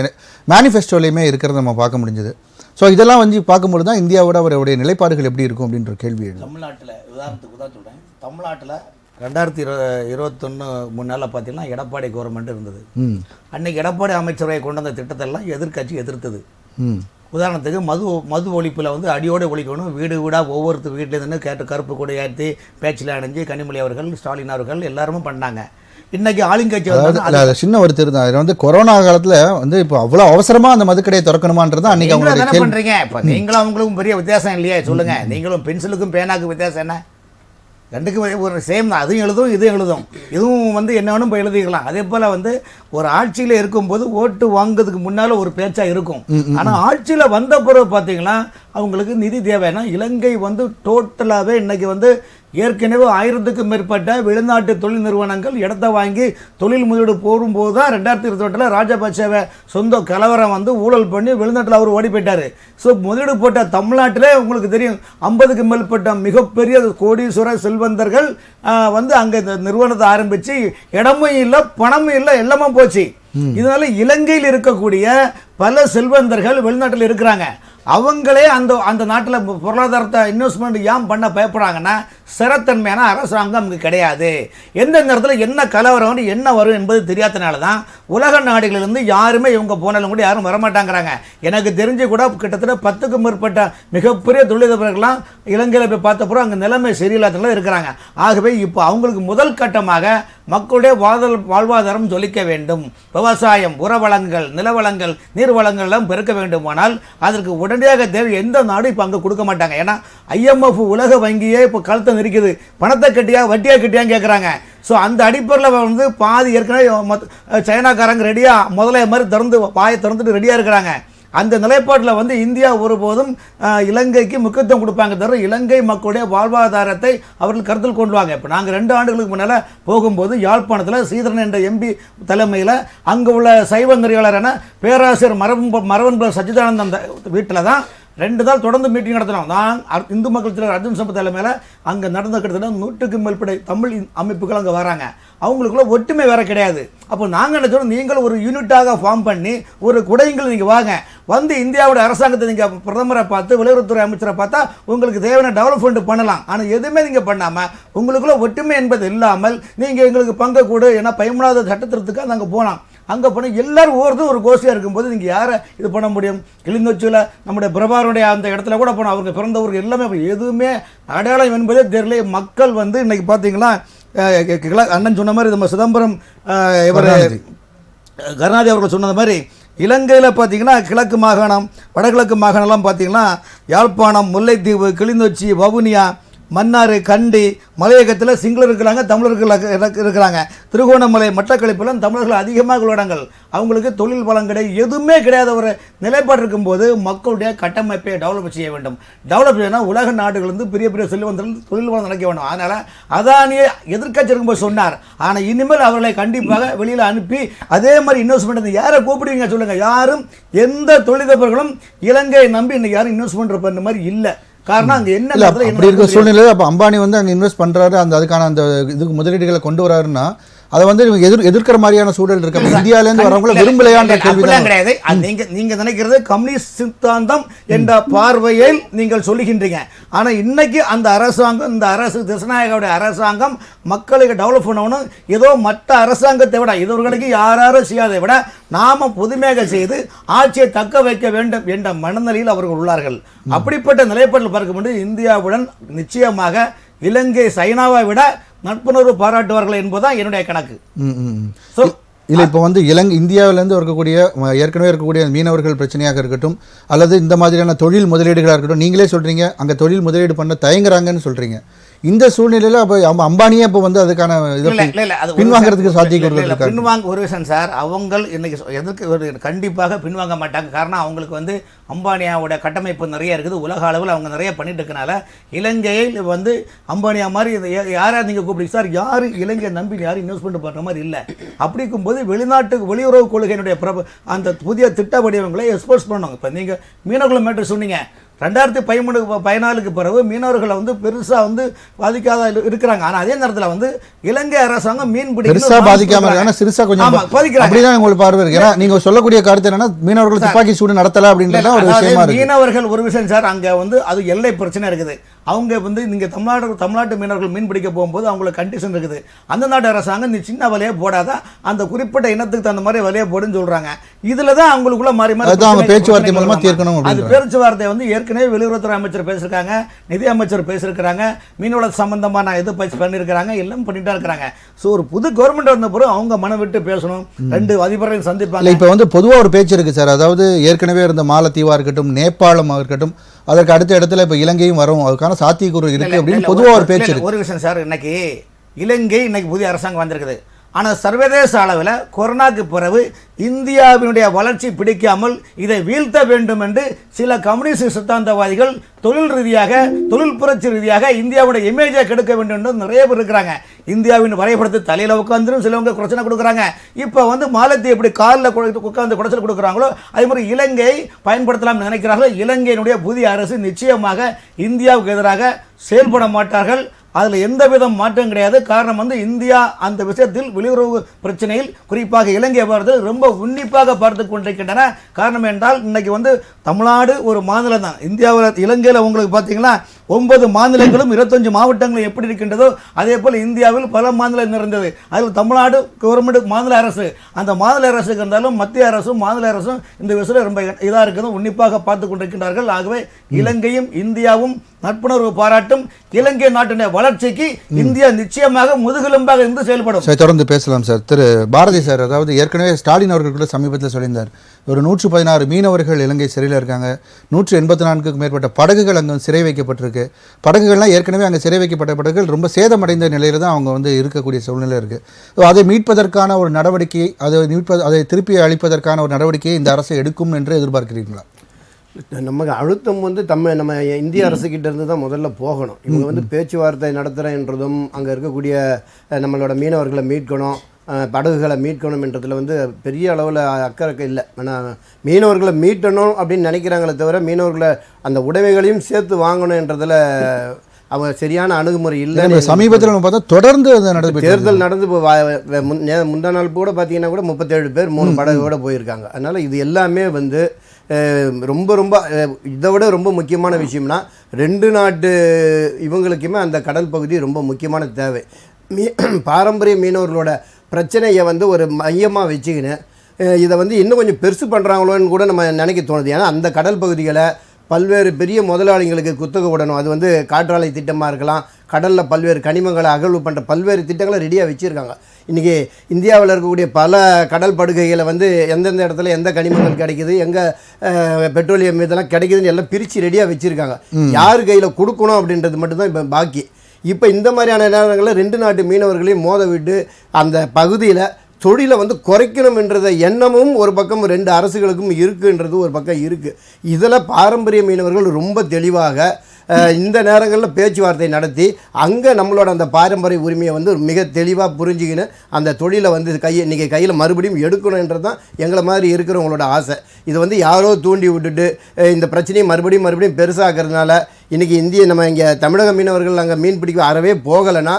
மேனிஃபெஸ்டோலையுமே இருக்கிறத நம்ம பார்க்க முடிஞ்சது. ஸோ இதெல்லாம் வந்து பார்க்கும்போது தான் இந்தியாவோட அவருடைய நிலைப்பாடுகள் எப்படி இருக்கும் அப்படின்ற கேள்வி. தமிழ்நாட்டில் உதாரணத்துக்கு தான் சொல்கிறேன், தமிழ்நாட்டில் 2021 முன்னால் பார்த்தீங்கன்னா எடப்பாடி கவர்மெண்ட் இருந்தது. அன்னைக்கு எடப்பாடி அமைச்சரவை கொண்டு வந்த திட்டத்தெல்லாம் எதிர்க்கட்சி எதிர்த்தது. உதாரணத்துக்கு மது ஒழிப்பில் வந்து அடியோடு ஒழிக்கணும், வீடு வீடாக ஒவ்வொருத்தர் வீட்டிலேருந்து கேட்டு கருப்பு கொடி ஏற்றி பேச்சில் அடைஞ்சு கனிமொழி அவர்கள் ஸ்டாலின் அவர்கள் எல்லாருமே பண்ணாங்க. இன்னைக்கு ஆளுங்கட்சி வந்து சின்ன ஒரு திருதான். இது வந்து கொரோனா காலத்தில் வந்து இப்போ அவ்வளோ அவசரமாக அந்த மதுக்கடையை திறக்கணுமான்றது அன்னைக்கு அவங்க என்ன பண்ணுறீங்க? இப்போ நீங்களும் அவங்களுக்கும் பெரிய வித்தியாசம் இல்லையே சொல்லுங்க. நீங்களும் பென்சிலுக்கும் பேனாக்கும் வித்தியாசம் என்ன? ரெண்டுக்கும் ஒரு சேம் தான். அதுவும் எழுதும் இதுவும் எழுதும். இதுவும் வந்து என்ன வேணும் இப்போ எழுதிக்கலாம். அதே போல் வந்து ஒரு ஆட்சியில் இருக்கும்போது ஓட்டு வாங்குறதுக்கு முன்னால் ஒரு பேச்சாக இருக்கும். ஆனால் ஆட்சியில் வந்த பிறகு பார்த்தீங்கன்னா அவங்களுக்கு நிதி தேவைன்னா இலங்கை வந்து டோட்டலாகவே இன்றைக்கி வந்து ஏற்கனவே 1000க்கும் மேற்பட்ட வெளிநாட்டு தொழில் நிறுவனங்கள் இடத்த வாங்கி தொழில் முதலீடு போகும்போது தான் 2028 ராஜபக்சேவை சொந்த கலவரம் வந்து ஊழல் பண்ணி வெளிநாட்டில் அவர் ஓடி போயிட்டார். ஸோ முதலீடு போட்ட தமிழ்நாட்டிலே உங்களுக்கு தெரியும் 50க்கும் மேற்பட்ட மிகப்பெரிய கோடீஸ்வர செல்வந்தர்கள் வந்து அங்கே இந்த நிறுவனத்தை ஆரம்பித்து இடமும் இல்லை பணமும் இல்லை எல்லாமே போச்சு. இதனால இலங்கையில் இருக்கக்கூடிய பல செல்வந்தர்கள் வெளிநாட்டில் இருக்கிறாங்க. அவங்களே அந்த நாட்டில் பொருளாதாரத்தை இன்வெஸ்ட்மெண்ட் ஏன் பண்ண பயப்படுறாங்கன்னா ஸ்திரத்தன்மையான அரசாங்கம் நமக்கு கிடையாது. எந்த நேரத்தில் என்ன கலவரம் என்ன வரும் என்பது தெரியாதனால தான் உலக நாடுகளிலிருந்து யாருமே இவங்க போனாலும் கூட யாரும் வரமாட்டாங்கிறாங்க. எனக்கு தெரிஞ்சு கூட கிட்டத்தட்ட 10க்கும் மேற்பட்ட மிகப்பெரிய தொழிலதிபர்கள்லாம் இலங்கையில் போய் பார்த்தப்போ அங்கே நிலைமை சரியில்லாதனால இருக்கிறாங்க. ஆகவே இப்போ அவங்களுக்கு முதல் கட்டமாக மக்களுடைய வாழ்வாதாரம் ஜொலிக்க வேண்டும். விவசாயம், உரவளங்கள், நிலவளங்கள், நீர் வளங்கள் எல்லாம் பெருக்க வேண்டுமானால் அதற்கு உடனடியாக தேவை எந்த நாடும் இப்போ அங்கே கொடுக்க மாட்டாங்க. ஏன்னா IMF உலக வங்கியே இப்போ கழுத்தை நெரிக்குது. பணத்தை கட்டியா வட்டியாக கட்டியான்னு கேட்குறாங்க. ஸோ அந்த அடிப்படையில் வந்து பாதி ஏற்கனவே சைனாக்காரங்க ரெடியாக முதலைய மாதிரி பாயை திறந்துட்டு ரெடியாக இருக்கிறாங்க. அந்த நிலைப்பாட்டில் வந்து இந்தியா ஒருபோதும் இலங்கைக்கு முக்கியத்துவம் கொடுப்பாங்க தவிர இலங்கை மக்களுடைய வாழ்வாதாரத்தை அவர்கள் கருத்தில் கொண்டுவாங்க. இப்போ நாங்கள் 2 ஆண்டுகளுக்கு முன்னால் போகும்போது யாழ்ப்பாணத்தில் ஸ்ரீதரன் என்ற MP தலைமையில் அங்கே உள்ள சைவ நெறியாளரான பேராசிரியர் மரவன் சச்சிதானந்தன் வீட்டில் தான் 2 நாள் தொடர்ந்து மீட்டிங் நடத்தினோம். நான் இந்து மக்கள் தலைவர் அர்ஜுன் சம்பத் தலைமையில் அங்கே நடந்த கிட்டத்தட்ட 100க்கும் மேற்பட்ட தமிழ் அமைப்புகள் அங்கே வராங்க. அவங்களுக்குள்ள ஒற்றுமை வேற கிடையாது. அப்போ நாங்கள் என்ன சொல்கிறோம், நீங்களும் ஒரு யூனிட்டாக ஃபார்ம் பண்ணி ஒரு குடைங்கள் நீங்கள் வாங்க, வந்து இந்தியாவோட அரசாங்கத்தை நீங்கள் பிரதமரை பார்த்து வெளியுறவுத்துறை அமைச்சரை பார்த்தா உங்களுக்கு தேவையான டெவலப்மெண்ட் பண்ணலாம். ஆனால் எதுவுமே நீங்கள் பண்ணாமல் உங்களுக்குள்ள ஒற்றுமை என்பது இல்லாமல் நீங்கள் எங்களுக்கு பங்கு கூடு ஏன்னா பயமுடாத சட்டத்திட்டத்துக்காக நாங்கள் போனோம். அங்கே போனால் எல்லோரும் ஒவ்வொருத்தரும் ஒரு கோஷ்டியாக இருக்கும்போது நீங்கள் யாரை இது பண்ண முடியும்? கிளிநொச்சியில் நம்முடைய பிரபாருடைய அந்த இடத்துல கூட போனோம். அவங்க பிறந்த ஊருக்கு எல்லாமே எதுவுமே அடையாளம் என்பதே தெரியல. மக்கள் வந்து இன்றைக்கி பார்த்தீங்கன்னா அண்ணன் சொன்ன மாதிரி நம்ம சிதம்பரம் இவர் கருணாநிதி அவர்கள் சொன்னது மாதிரி இலங்கையில் பார்த்தீங்கன்னா கிழக்கு மாகாணம் வடகிழக்கு மாகாணம்லாம் பார்த்தீங்கன்னா யாழ்ப்பாணம், முல்லைத்தீவு, கிளிநொச்சி, வவுனியா, மன்னார், கண்டி, மலையகத்தில் சிங்களர் இருக்கிறாங்க, தமிழர்கள் இருக்கிறாங்க. திருகோணமலை, மட்டக்களப்பிலும் தமிழர்கள் அதிகமாக உள்ள இடங்கள். அவங்களுக்கு தொழில் வளம் கிடையாது, எதுவுமே கிடையாத ஒரு நிலைப்பாடு இருக்கும்போது மக்களுடைய கட்டமைப்பை டெவலப் செய்ய வேண்டும். டெவலப் செய்யணும் உலக நாடுகள் வந்து பெரிய பெரிய செல்வந்தர்கள் தொழில் வளம் நடக்க வேண்டும். அதனால் அதானியை எதிர்க்கட்சி இருக்கும்போது சொன்னார். ஆனால் இனிமேல் அவர்களை கண்டிப்பாக வெளியில் அனுப்பி அதே மாதிரி இன்வெஸ்ட்மெண்ட் யாரை கூப்பிடுவீங்க சொல்லுங்கள். யாரும் எந்த தொழிலதிபர்களும் இலங்கையை நம்பி இன்னைக்கு யாரும் இன்வெஸ்ட்மெண்ட் பண்ண மாதிரி இல்லை. காரணம் அங்கே என்ன அப்படி இருக்கிற சூழ்நிலை. அப்போ அம்பானி வந்து அங்கே இன்வெஸ்ட் பண்ணுறாரு, அதுக்கான அந்த இதுக்கு முதலீடுகளை கொண்டு வராருன்னா அதை வந்து எதிர்க்கிற மாதிரியான சூழல் இருக்கு. இந்தியாவிலேருந்து வரவங்கள விரும்பலையான்ற கேள்வி கிடையாது. நீங்க நினைக்கிறது கம்யூனிஸ்ட் சித்தாந்தம் என்ற பார்வையில் நீங்கள் சொல்லுகின்றீங்க. ஆனா இன்னைக்கு அந்த அரசாங்கம், இந்த அரசு திசநாயகவுடைய அரசாங்கம் மக்களுக்கு டெவலப் பண்ணணும், ஏதோ மற்ற அரசாங்கத்தை விட இதுவர்களுக்கு யாரும் செய்யாதை விட நாம புதுமையாக செய்து ஆட்சியை தக்க வைக்க வேண்டும் என்ற மனநிலையில் அவர்கள் உள்ளார்கள். அப்படிப்பட்ட நிலைப்பாட்டில் பார்க்கும்போது இந்தியாவுடன் நிச்சயமாக இலங்கை சைனாவை விட நட்புணர்வு பாராட்டுவார்கள் என்பதுதான் என்னுடைய கணக்கு. இல்லை, இப்போ வந்து இந்தியாவிலேருந்து இருக்கக்கூடிய ஏற்கனவே இருக்கக்கூடிய மீனவர்கள் பிரச்சனையாக இருக்கட்டும், அல்லது இந்த மாதிரியான தொழில் முதலீடுகளாக இருக்கட்டும், நீங்களே சொல்கிறீங்க அங்கே தொழில் முதலீடு பண்ண தயங்குறாங்கன்னு சொல்கிறீங்க. இந்த சூழ்நிலையில் அப்போ அம்பானியே இப்போ வந்து அதுக்கான பின்வாங்கிறதுக்கு சாத்தியக்கூறுகள் இருக்கா? பின்வாங்க ஒரு விஷயம் சார், அவங்க இன்னைக்கு எதுக்கு கண்டிப்பாக பின்வாங்க மாட்டாங்க. காரணம் அவங்களுக்கு வந்து அம்பானியாவோட கட்டமைப்பு நிறைய இருக்குது, உலக அளவில் அவங்க நிறைய பண்ணிட்டு இருக்கனால இலங்கையில் வந்து அம்பானியா மாதிரி யாரா நீங்கள் கூப்பிடுங்க சார், யாரும் இலங்கையை நம்பி யாரும் இன்வெஸ்ட்மெண்ட் பண்ணுற மாதிரி இல்லை. அப்படி இருக்கும்போது வெளியுறவு கொள்கையினுடைய அந்த புதிய திட்ட வடிவங்களை எக்ஸ்போர்ட் பண்ணணும். இப்போ நீங்கள் மீனவர்கள் மேட்டர் சொன்னீங்க, 2014 பிறகு மீனவர்களை வந்து பெருசா வந்து பாதிக்காத இருக்கிறாங்க. ஆனா அதே நேரத்தில் வந்து இலங்கை அரசாங்கம் மீன்பிடி பெருசா பாதிக்காம சிறுசா கொஞ்சம் அப்படிதான் உங்களுக்கு பார்வை இருக்கு. ஏன்னா நீங்க சொல்லக்கூடிய கருத்து என்னன்னா மீனவர்கள் துப்பாக்கி சூடு நடத்தல அப்படின்றத ஒரு விஷயமா இருக்கு. மீனவர்கள் ஒரு விஷயம் சார், அங்க வந்து அது எல்லை பிரச்சனை இருக்குது. அவங்க வந்து நீங்க தமிழ்நாட்டு மீனவர்கள் மீன் பிடிக்க போகும்போது அவங்களுக்கு கண்டிஷன் இருக்குது. அந்த நாட்டு அரசாங்கம் நீ சின்ன வலையை போடாத, அந்த குறிப்பிட்ட இனத்துக்கு தகுந்த மாதிரி வலையை போடுன்னு சொல்றாங்க. இதுலதான் அவங்களுக்குள்ள மாறி மாறி பேச்சுவார்த்தை மூலமா தீர்க்கணும். அது பேச்சுவார்த்தை வந்து ஏற்கனவே வெளியுறவுத்துறை அமைச்சர் பேசியிருக்காங்க, நிதி அமைச்சர் பேசியிருக்கிறாங்க, மீனவள சம்பந்தமா நான் எது பண்ணியிருக்கிறாங்க, எல்லாம் பண்ணிட்டா இருக்கிறாங்க. ஸோ ஒரு புது கவர்மெண்ட் வந்த பிறகு அவங்க மனம் விட்டு பேசணும், 2 அதிபர்களையும் சந்திப்பாங்க. இப்போ வந்து பொதுவாக ஒரு பேச்சு இருக்கு சார், அதாவது ஏற்கனவே இருந்த மாலத்தீவா இருக்கட்டும், நேபாளமாக இருக்கட்டும், அதற்கு அடுத்த இடத்துல இப்போ இலங்கையும் வரும், அதுக்கான சாத்தியக்கூறு இருக்கு அப்படின்னு பொதுவாக ஒரு பேச்சு இருக்கு. ஒரு விஷயம் சார், இன்னைக்கு இலங்கை இன்னைக்கு புதிய அரசாங்கம் வந்திருக்குது. ஆனால் சர்வதேச அளவில் கொரோனாக்கு பிறகு இந்தியாவினுடைய வளர்ச்சி பிடிக்காமல் இதை வீழ்த்த வேண்டும் என்று சில கம்யூனிஸ்ட் சித்தாந்தவாதிகள் தொழில் புரட்சி ரீதியாக இந்தியாவுடைய இமேஜை கெடுக்க வேண்டும் என்று நிறைய பேர் இருக்கிறாங்க. இந்தியாவின் வரைபடத்தை தலையில் உட்காந்துரும் சிலவங்க குறைச்சனை கொடுக்குறாங்க. இப்போ வந்து மாலத்தை எப்படி காலில் உட்காந்து குறைச்சல் கொடுக்குறாங்களோ அதே மாதிரி இலங்கை பயன்படுத்தலாம் நினைக்கிறார்களோ. இலங்கையினுடைய புதிய அரசு நிச்சயமாக இந்தியாவுக்கு எதிராக செயல்பட மாட்டார்கள். அதில் எந்த விதம் மாற்றம் கிடையாது. காரணம் வந்து இந்தியா அந்த விஷயத்தில் வெளியுறவு பிரச்சனையில் குறிப்பாக இலங்கை விவகாரத்தில் ரொம்ப உன்னிப்பாக பார்த்து கொண்டிருக்கின்றன. காரணம் என்றால் இன்னைக்கு வந்து தமிழ்நாடு ஒரு மாநிலம் தான். இந்தியாவில் இலங்கையில் உங்களுக்கு பார்த்தீங்கன்னா 9 மாநிலங்களும் 25 மாவட்டங்களும் எப்படி இருக்கின்றதோ அதே போல் இந்தியாவில் பல மாநிலம் நிறைந்தது. அதில் தமிழ்நாடு கவர்மெண்ட் மாநில அரசு, அந்த மாநில அரசுக்கு இருந்தாலும் மத்திய அரசும் மாநில அரசும் இந்த விஷயத்தில் ரொம்ப இதாக இருக்கிறது, உன்னிப்பாக பார்த்து கொண்டிருக்கின்றார்கள். ஆகவே இலங்கையும் இந்தியாவும் நட்புணர்வு பாராட்டும். இலங்கை நாட்டினுடைய வளர்ச்சிக்கு இந்தியா நிச்சயமாக முதுகெலும்பாக இருந்து செயல்படும். தொடர்ந்து பேசலாம் சார். திரு பாரதி சார், அதாவது ஏற்கனவே ஸ்டாலின் அவர்கள் கூட சமீபத்தில் சொல்லியிருந்தார், ஒரு 116 மீனவர்கள் இலங்கை சிறையில் இருக்காங்க, 184க்கும் மேற்பட்ட படகுகள் அங்கே சிறை வைக்கப்பட்டிருக்கு. படகுகள்லாம் ஏற்கனவே அங்கே சிறை வைக்கப்பட்ட படகுகள் ரொம்ப சேதமடைந்த நிலையில் தான் அவங்க வந்து இருக்கக்கூடிய சூழ்நிலை இருக்குது. அதை மீட்பதற்கான ஒரு நடவடிக்கையை, அதை திருப்பி அளிப்பதற்கான ஒரு நடவடிக்கையை இந்த அரசு எடுக்கும் என்று எதிர்பார்க்கிறீங்களா? நமக்கு அழுத்தம் வந்து நம்ம இந்திய அரசுக்கிட்ட இருந்து தான் முதல்ல போகணும். இவங்க வந்து பேச்சுவார்த்தை நடத்துகிறேன்றதும் அங்கே இருக்கக்கூடிய நம்மளோட மீனவர்களை மீட்கணும், படகுகளை மீட்கணும் என்றதில் வந்து பெரிய அளவில் அக்கறை இல்லை. ஆனால் மீனவர்களை மீட்டணும் அப்படின்னு நினைக்கிறாங்களே தவிர மீனவர்களை அந்த உடைமைகளையும் சேர்த்து வாங்கணும் என்றதில் அவங்க சரியான அணுகுமுறை இல்லை. சமீபத்தில் நம்ம பார்த்தா தொடர்ந்து தேர்தல் நடந்து முந்தா நாள் கூட பார்த்தீங்கன்னா கூட 37 பேர் 3 படகோடு போயிருக்காங்க. அதனால் இது எல்லாமே வந்து ரொம்ப இதை விட ரொம்ப முக்கியமான விஷயம்னா 2 நாட்டு இவங்களுக்குமே அந்த கடல் பகுதி ரொம்ப முக்கியமான தேவை. பாரம்பரிய மீனவர்களோட பிரச்சனையை வந்து ஒரு மையமாக வச்சுக்கின்னு இதை வந்து இன்னும் கொஞ்சம் பெருசு பண்ணுறாங்களோன்னு கூட நம்ம நினைக்க தோணுது. ஏன்னா அந்த கடல் பகுதிகளை பல்வேறு பெரிய முதலாளிகளுக்கு குத்தகை விடணும். அது வந்து காற்றாலை திட்டமாக இருக்கலாம், கடலில் பல்வேறு கனிமங்களை அகழ்வு பண்ணுற பல்வேறு திட்டங்களை ரெடியாக வச்சுருக்காங்க. இன்றைக்கி இந்தியாவில் இருக்கக்கூடிய பல கடல் படுகைகளை வந்து எந்தெந்த இடத்துல எந்த கனிமங்கள் கிடைக்குது, எங்கே பெட்ரோலியம் இதெல்லாம் கிடைக்குதுன்னு எல்லாம் பிரித்து ரெடியாக வச்சுருக்காங்க. யார் கையில் கொடுக்கணும் அப்படின்றது மட்டும்தான் இப்போ பாக்கி. இப்போ இந்த மாதிரியான நேரங்களில் 2 நாட்டு மீனவர்களையும் மோத விட்டு அந்த பகுதியில் தொழிலை வந்து குறைக்கணும்ன்றத எண்ணமும் ஒரு பக்கம் 2 அரசுகளுக்கும் இருக்குன்றது ஒரு பக்கம் இருக்குது. இதில் பாரம்பரிய மீனவர்கள் ரொம்ப தெளிவாக இந்த நேரங்களில் பேச்சுவார்த்தை நடத்தி அங்கே நம்மளோட அந்த பாரம்பரிய உரிமையை வந்து மிக தெளிவாக புரிஞ்சுக்கின்னு அந்த தொழிலை வந்து இன்றைக்கி கையில் மறுபடியும் எடுக்கணுன்றது தான் எங்களை மாதிரி இருக்கிறவங்களோட ஆசை. இது வந்து யாரோ தூண்டி விட்டுட்டு இந்த பிரச்சனையை மறுபடியும் பெருசாகிறதுனால இன்றைக்கி நம்ம இங்கே தமிழக மீனவர்கள் அங்கே மீன் பிடிக்க அறவே போகலைன்னா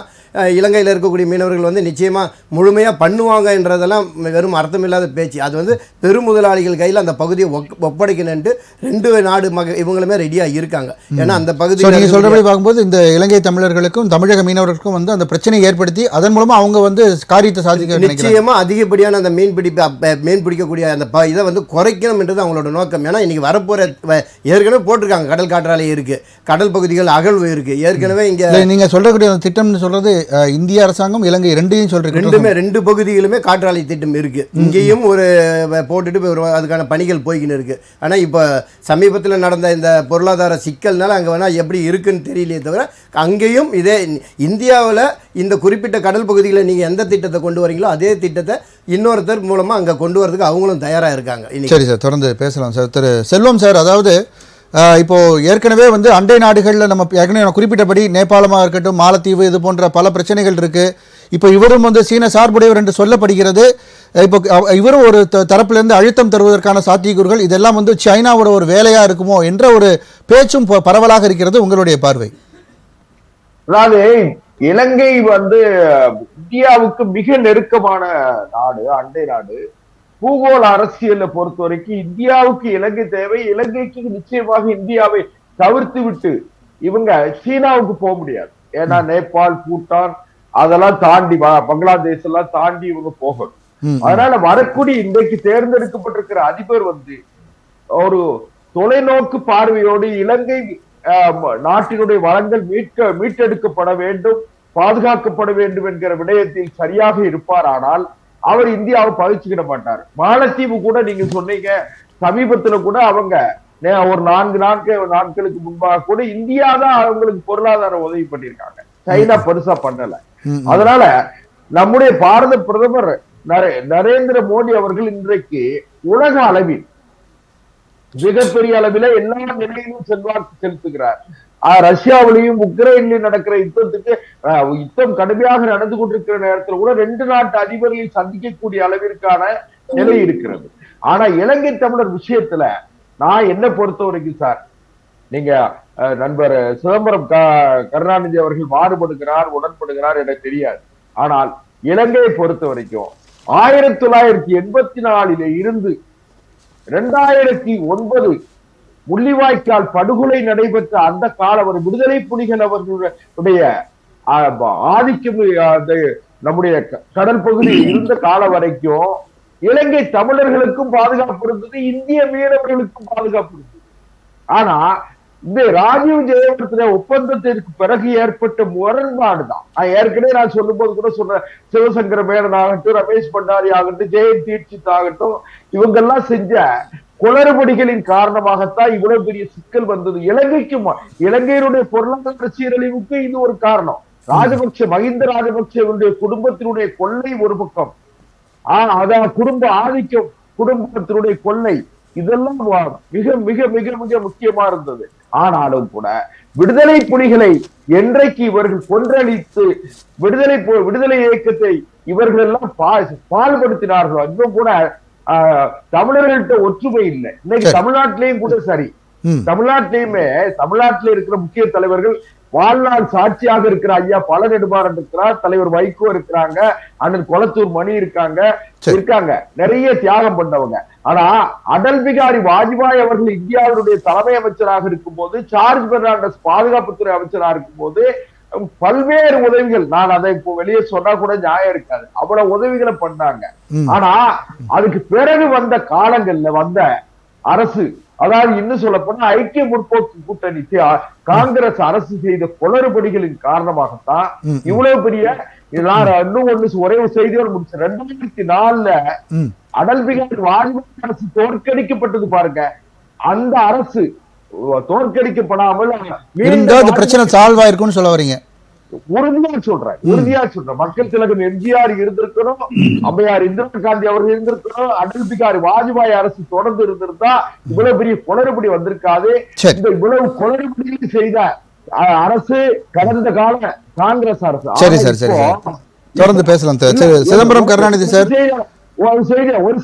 இலங்கையில் இருக்கக்கூடிய மீனவர்கள் வந்து நிச்சயமாக முழுமையாக பண்ணுவாங்கன்றதெல்லாம் வெறும் அர்த்தமில்லாத பேச்சு. அது வந்து பெருமுதலாளிகள் கையில் அந்த பகுதியை ஒப்படைக்கணுன்ட்டு 2 நாடு இவங்களுமே ரெடியாக இருக்காங்க. ஏன்னா அந்த பகுதி நீங்கள் சொல்கிறபடி பார்க்கும்போது இந்த இலங்கை தமிழர்களுக்கும் தமிழக மீனவர்களுக்கும் வந்து அந்த பிரச்சனையை ஏற்படுத்தி அதன் மூலமாக அவங்க வந்து காரியத்தை சாதிக்க நிச்சயமாக அதிகப்படியான அந்த மீன் பிடிக்கக்கூடிய அந்த இதை வந்து குறைக்கணும்ன்றது அவங்களோட நோக்கம். ஏன்னா இன்னைக்கு வரப்போகிற ஏற்கனவே போட்டிருக்காங்க கடல் காற்றாலை இருக்குது, கடல் பகுதிகள் அகழ்வு இருக்குது. ஏற்கனவே இங்கே நீங்கள் சொல்லக்கூடிய அந்த திட்டம்னு சொல்கிறது இந்திய அரசாங்கம் இலங்கை ரெண்டையும் சொல்கிறீங்க. 2 பகுதிகளுமே காற்றாலை திட்டம் இருக்குது. இங்கேயும் ஒரு போட்டுட்டு அதுக்கான பணிகள் போய்கின்னு இருக்குது. ஆனால் இப்போ சமீபத்தில் நடந்த இந்த பொருளாதார சிக்கல்னால அங்கே வேணால் எப்படி இருக்குன்னு தெரியலையே தவிர அங்கேயும் இதே இந்தியாவில் இந்த குறிப்பிட்ட கடல் பகுதிகளை நீங்கள் எந்த திட்டத்தை கொண்டு வரீங்களோ அதே திட்டத்தை இன்னொருத்தர் மூலமாக அங்கே கொண்டு வரதுக்கு அவங்களும் தயாராக இருக்காங்க. சரி சார், தொடர்ந்து பேசலாம் சார். திரு செல்வம் சார், அதாவது இப்போது ஏற்கனவே வந்து அண்டை நாடுகளில் நம்ம ஏற்கனவே குறிப்பிட்டபடி நேபாளமாக இருக்கட்டும், மாலத்தீவு, இது போன்ற பல பிரச்சனைகள் இருக்குது. இப்போ இவரும் வந்து சீன சார்புடையவர் என்று சொல்லப்படுகிறது. இப்போ இவரும் ஒரு தரப்பிலிருந்து அழுத்தம் தருவதற்கான சாத்தியக்கூறுகள் இதெல்லாம் வந்து சைனாவோட ஒரு வேலையாக இருக்குமோ என்ற ஒரு பேச்சும் பரவலாக இருக்கிறது. உங்களுடைய பார்வை? அதாவது இலங்கை வந்து இந்தியாவுக்கு மிக நெருக்கமான நாடு, அண்டை நாடு. பூகோள அரசியலை பொறுத்த வரைக்கும் இந்தியாவுக்கு இலங்கை தேவை. இலங்கைக்கு நிச்சயமாக இந்தியாவை தவிர்த்து விட்டு இவங்க சீனாவுக்கு போக முடியாது. ஏன்னா நேபாள், பூட்டான் அதெல்லாம் தாண்டி பங்களாதேஷ் எல்லாம் தாண்டி இவங்க போகணும். அதனால வரக்கூடிய இன்றைக்கு தேர்ந்தெடுக்கப்பட்டிருக்கிற அதிபர் வந்து ஒரு தொலைநோக்கு பார்வையோடு இலங்கை நாட்டினுடைய வளங்கள் மீட்டெடுக்கப்பட வேண்டும், பாதுகாக்கப்பட வேண்டும் என்கிற விடயத்தில் சரியாக இருப்பார். ஆனால் அவர் இந்தியாவை பகிச்சுக்கிட மாட்டார். மாலத்தீவு கூட நீங்க சொன்னீங்க, சமீபத்துல கூட அவங்க ஒரு 4 நாட்களுக்கு முன்பாக கூட இந்தியா தான் அவங்களுக்கு பொருளாதார உதவி பண்ணியிருக்காங்க. சைனா பெருசா பண்ணல. அதனால நம்முடைய பாரத பிரதமர் நரேந்திர மோடி அவர்கள் இன்றைக்கு உலக அளவில் மிகப்பெரிய அளவில எல்லா நிலையிலும் செல்வாக்கு செலுத்துகிறார். ரஷ்யாவிலையும் உக்ரைன்லயும் நடக்கிற யுத்தம் கடுமையாக நடந்து கொண்டிருக்கிற நேரத்தில் கூட 2 நாட்டு அதிபர்களை சந்திக்கக்கூடிய அளவிற்கான நிலை இருக்கிறது. ஆனா இலங்கை தமிழர் விஷயத்துல நான் என்ன பொறுத்த வரைக்கும் சார், நீங்க நண்பர் சிதம்பரம் கருணாநிதி அவர்கள் மாறுபடுகிறார் உடன்படுகிறார் எனக்கு தெரியாது. ஆனால் இலங்கையை பொறுத்த வரைக்கும் 1984 இருந்து 2009 முள்ளிவாய்க்கால் படுகொலை நடைபெற்ற அந்த காலம் ஒரு விடுதலை புலிகள் அவர்களுடைய ஆதிக்கம் நம்முடைய கடல் பகுதியில் இருந்த காலம் வரைக்கும் இலங்கை தமிழர்களுக்கும் பாதுகாப்பு இருந்தது, இந்திய மீனவர்களுக்கும் பாதுகாப்பு இருந்தது. ஆனா இந்த ராஜீவ் ஜெயவர்தன ஒப்பந்தத்திற்கு பிறகு ஏற்பட்ட முரண்பாடுதான். ஏற்கனவே நான் சொல்லும் போது கூட சொல்றேன், சிவசங்கர மேனன் ஆகட்டும், ரமேஷ் பண்டாரி ஆகட்டும், ஜெயன் தீட்சித் ஆகட்டும், இவங்கெல்லாம் செஞ்ச குளறுபடிகளின் காரணமாகத்தான் இவ்வளவு பெரிய சிக்கல் வந்தது. இலங்கையினுடைய பொருளாதார சீரழிவுக்கு இது ஒரு காரணம். மஹிந்த ராஜபக்சேவுடைய குடும்பத்தினுடைய கொள்ளை ஒரு பக்கம், அதான் குடும்ப ஆதிக்கம், குடும்பத்தினுடைய கொள்ளை, இதெல்லாம் மிக மிக மிக மிக முக்கியமா இருந்தது. ஆனாலும் கூட விடுதலை புலிகளை என்றைக்கு இவர்கள் கொன்றளித்து விடுதலை இயக்கத்தை இவர்கள் எல்லாம் பால்படுத்தினார்களோ இன்னும் கூட தமிழர்கள்ட்ட ஒற்றுமை இல்லை. இன்னைக்கு தமிழ்நாட்டிலையும் கூட சரி, தமிழ்நாட்டில இருக்கிற முக்கிய தலைவர்கள் வாழ்நாள் சாட்சியாக இருக்கிற ஐயா பல நெடுமாறன் இருக்கிறார், தலைவர் வைகோ இருக்கிறாங்க, அண்ணன் கொளத்தூர் மணி இருக்காங்க, நிறைய தியாகம் பண்ணவங்க. ஆனா அடல் பிகாரி வாஜ்பாய் அவர்கள் இந்தியாவினுடைய தலைமை அமைச்சராக இருக்கும் போது, ஜார்ஜ் பெர்னாண்டஸ் பாதுகாப்புத்துறை அமைச்சராக இருக்கும் போது பல்வேறு உதவிகள், நான் அதை இப்போ வெளியே சொன்னா கூட நியாயம் இருக்காது, அவ்வளவு உதவிகளை பண்ணாங்க. ஆனா அதுக்கு பிறகு வந்த காலங்கள்ல வந்த அரசு, அதாவது இன்னும் சொல்ல போனா ஐக்கிய முற்போக்கு கூட்டணி காங்கிரஸ் அரசு செய்த குளறுபடிகளின் காரணமாகத்தான் இவ்வளவு பெரிய இன்னும் ஒரே ஒரு செய்தியோடு முடிச்ச 2004 அடல் பிகாரி வாஜ்பாய் அரசு தோற்கடிக்கப்பட்டது பாருங்க. அந்த அரசு தோற்கடிக்கப்படாமல் பிரச்சனை சால்வ் ஆயிருக்கும்னு சொல்ல வரீங்க? உறுதியா சொல்றேன். மக்கள் திலகம் எம்ஜிஆர் இருந்திருக்கணும், அம்மையார் இந்திரா காந்தி அவர்கள் இருந்திருக்கணும், அடல் பிகாரி வாஜ்பாய் அரசு தொடர்ந்து இருந்திருந்தா இவ்வளவு பெரிய குளறுபடி வந்திருக்காது. இந்த இவ்வளவு குளறுபடியை செய்த அரசு கடந்த கால காங்கிரஸ் அரசு. சரி சார், சரி தொடர்ந்து பேசலாம். சிதம்பரம் கருணாநிதி சார், ஒரு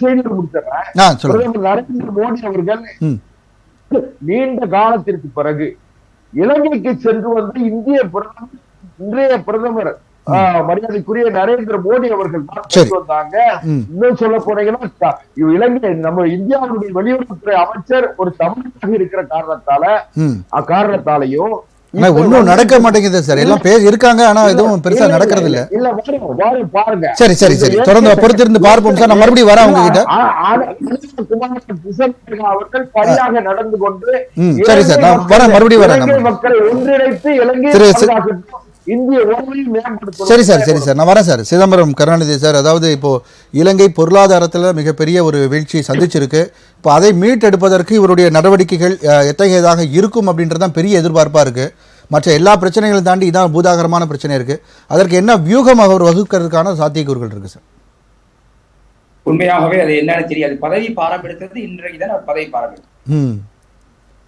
செய்தி முடிச்சிடறேன். பிரதமர் நரேந்திர மோடி அவர்கள் நீண்ட காலத்திற்கு பிறகு இலங்கைக்கு சென்று வந்து இன்றைய பிரதமர் மரியாதைக்குரிய நரேந்திர மோடி அவர்கள் சரி. வந்தாங்க. ம். இன்னும் சொல்ல போனீங்கன்னா இலங்கை நம்ம இந்தியாவுடைய வெளியுறவுத்துறை அமைச்சர் ஒரு தமிழராக இருக்கிற காரணத்தாலையும் ஆனா ஒன்னும் நடக்க மாட்டேங்குது சார். எல்லாம் பேர் இருக்காங்க, ஆனா எதுவும் பெருசா நடக்கிறது இல்ல. இல்ல பாருங்க. சரி சரி சரி, தொடர்ந்து பொறுத்திருந்து பார்ப்போம் சார். நான் மறுபடியும் வரேன் உங்ககிட்ட. அவர்கள் சரியாக நடந்து கொண்டு சரி சார், நான் வரேன், மறுபடியும் வரேன். இலங்கை மக்களை ஒன்றிணைத்து இலங்கை இந்திய உறவையும் மேம்படுத்தும். சரி சார், சரி சார், நான் வரேன் சார். சிதம்பரம் கருணாநிதி சார், அதாவது இப்போ இலங்கை பொருளாதாரத்தில் மிகப்பெரிய ஒரு வீழ்ச்சியை சந்திச்சிருக்கு. இப்போ அதை மீட்டெடுப்பதற்கு இவருடைய நடவடிக்கைகள் எத்தகையதாக இருக்கும் அப்படின்றது தான் பெரிய எதிர்பார்ப்பாக இருக்குது. மற்ற எல்லா பிரச்சனைகளும் தாண்டி இதான் பூதாகரமான பிரச்சனை இருக்குது. அதற்கு என்ன வியூகம் அவர் வகுக்கிறதுக்கான சாத்தியக்கூறுகள் இருக்குது சார்? உண்மையாகவே அது என்னன்னு தெரியாது. பதவி பாரம் எடுத்தது இன்றைக்கு தான் அவர் பதவி பாரம் எடுத்தார்.